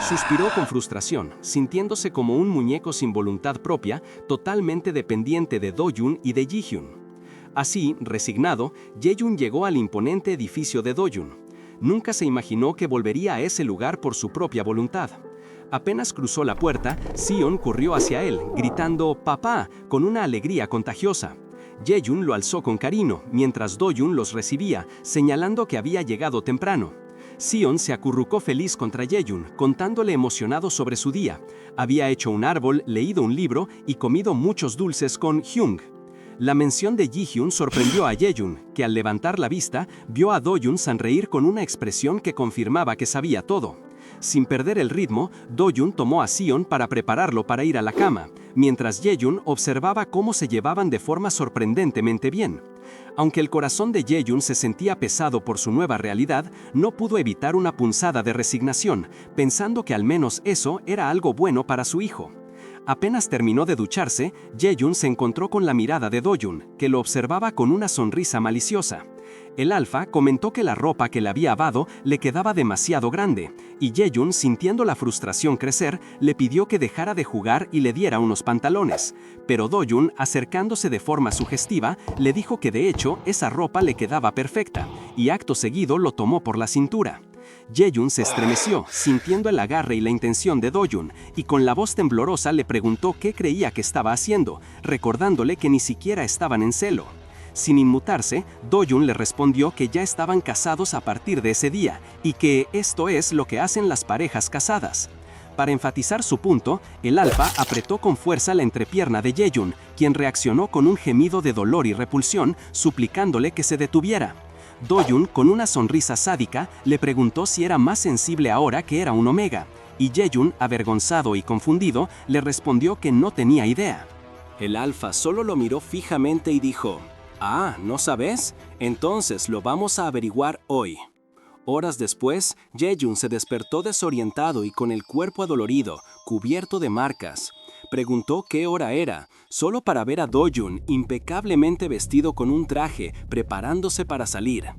Suspiró con frustración, sintiéndose como un muñeco sin voluntad propia, totalmente dependiente de Do-yoon y de Ji-hyun. Así, resignado, Jae-yoon llegó al imponente edificio de Do-yoon. Nunca se imaginó que volvería a ese lugar por su propia voluntad. Apenas cruzó la puerta, Sion corrió hacia él, gritando «¡Papá!» con una alegría contagiosa. Jae-yoon lo alzó con cariño, mientras Do-yoon los recibía, señalando que había llegado temprano. Sion se acurrucó feliz contra Jae-yoon, contándole emocionado sobre su día. Había hecho un árbol, leído un libro y comido muchos dulces con Hyung. La mención de Ji-hyun sorprendió a Jae-yoon, que al levantar la vista, vio a Do-yoon sonreír con una expresión que confirmaba que sabía todo. Sin perder el ritmo, Do-yoon tomó a Sion para prepararlo para ir a la cama, mientras Jae-yoon observaba cómo se llevaban de forma sorprendentemente bien. Aunque el corazón de Jae-yoon se sentía pesado por su nueva realidad, no pudo evitar una punzada de resignación, pensando que al menos eso era algo bueno para su hijo. Apenas terminó de ducharse, Jae-yoon se encontró con la mirada de Do-yoon, que lo observaba con una sonrisa maliciosa. El alfa comentó que la ropa que le había lavado le quedaba demasiado grande, y Jae-yoon, sintiendo la frustración crecer, le pidió que dejara de jugar y le diera unos pantalones. Pero Do-yoon, acercándose de forma sugestiva, le dijo que de hecho esa ropa le quedaba perfecta, y acto seguido lo tomó por la cintura. Jae-yoon se estremeció, sintiendo el agarre y la intención de Do-yoon, y con la voz temblorosa le preguntó qué creía que estaba haciendo, recordándole que ni siquiera estaban en celo. Sin inmutarse, Do-yoon le respondió que ya estaban casados a partir de ese día, y que esto es lo que hacen las parejas casadas. Para enfatizar su punto, el alfa apretó con fuerza la entrepierna de Jae-yoon, quien reaccionó con un gemido de dolor y repulsión, suplicándole que se detuviera. Do-yoon, con una sonrisa sádica, le preguntó si era más sensible ahora que era un omega, y Jae-yoon, avergonzado y confundido, le respondió que no tenía idea. El alfa solo lo miró fijamente y dijo: «Ah, ¿no sabes? Entonces lo vamos a averiguar hoy». Horas después, Jae-yoon se despertó desorientado y con el cuerpo adolorido, cubierto de marcas. Preguntó qué hora era, solo para ver a Do-yoon impecablemente vestido con un traje, preparándose para salir.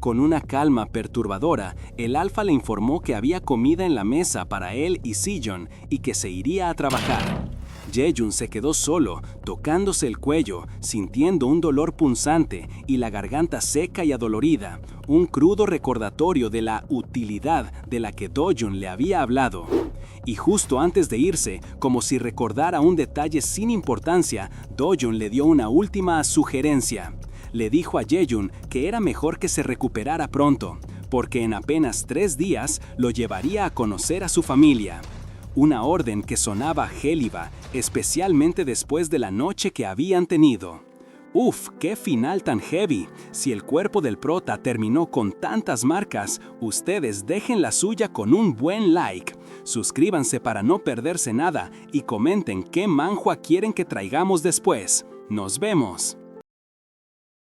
Con una calma perturbadora, el alfa le informó que había comida en la mesa para él y Sejong y que se iría a trabajar. Jae-yoon se quedó solo, tocándose el cuello, sintiendo un dolor punzante y la garganta seca y adolorida, un crudo recordatorio de la utilidad de la que Do-yoon le había hablado. Y justo antes de irse, como si recordara un detalle sin importancia, Do-yoon le dio una última sugerencia. Le dijo a Jae-yoon que era mejor que se recuperara pronto, porque en apenas 3 días lo llevaría a conocer a su familia. Una orden que sonaba géliva, especialmente después de la noche que habían tenido. ¡Uf! ¡Qué final tan heavy! Si el cuerpo del prota terminó con tantas marcas, ustedes dejen la suya con un buen like. Suscríbanse para no perderse nada y comenten qué manhwa quieren que traigamos después. ¡Nos vemos!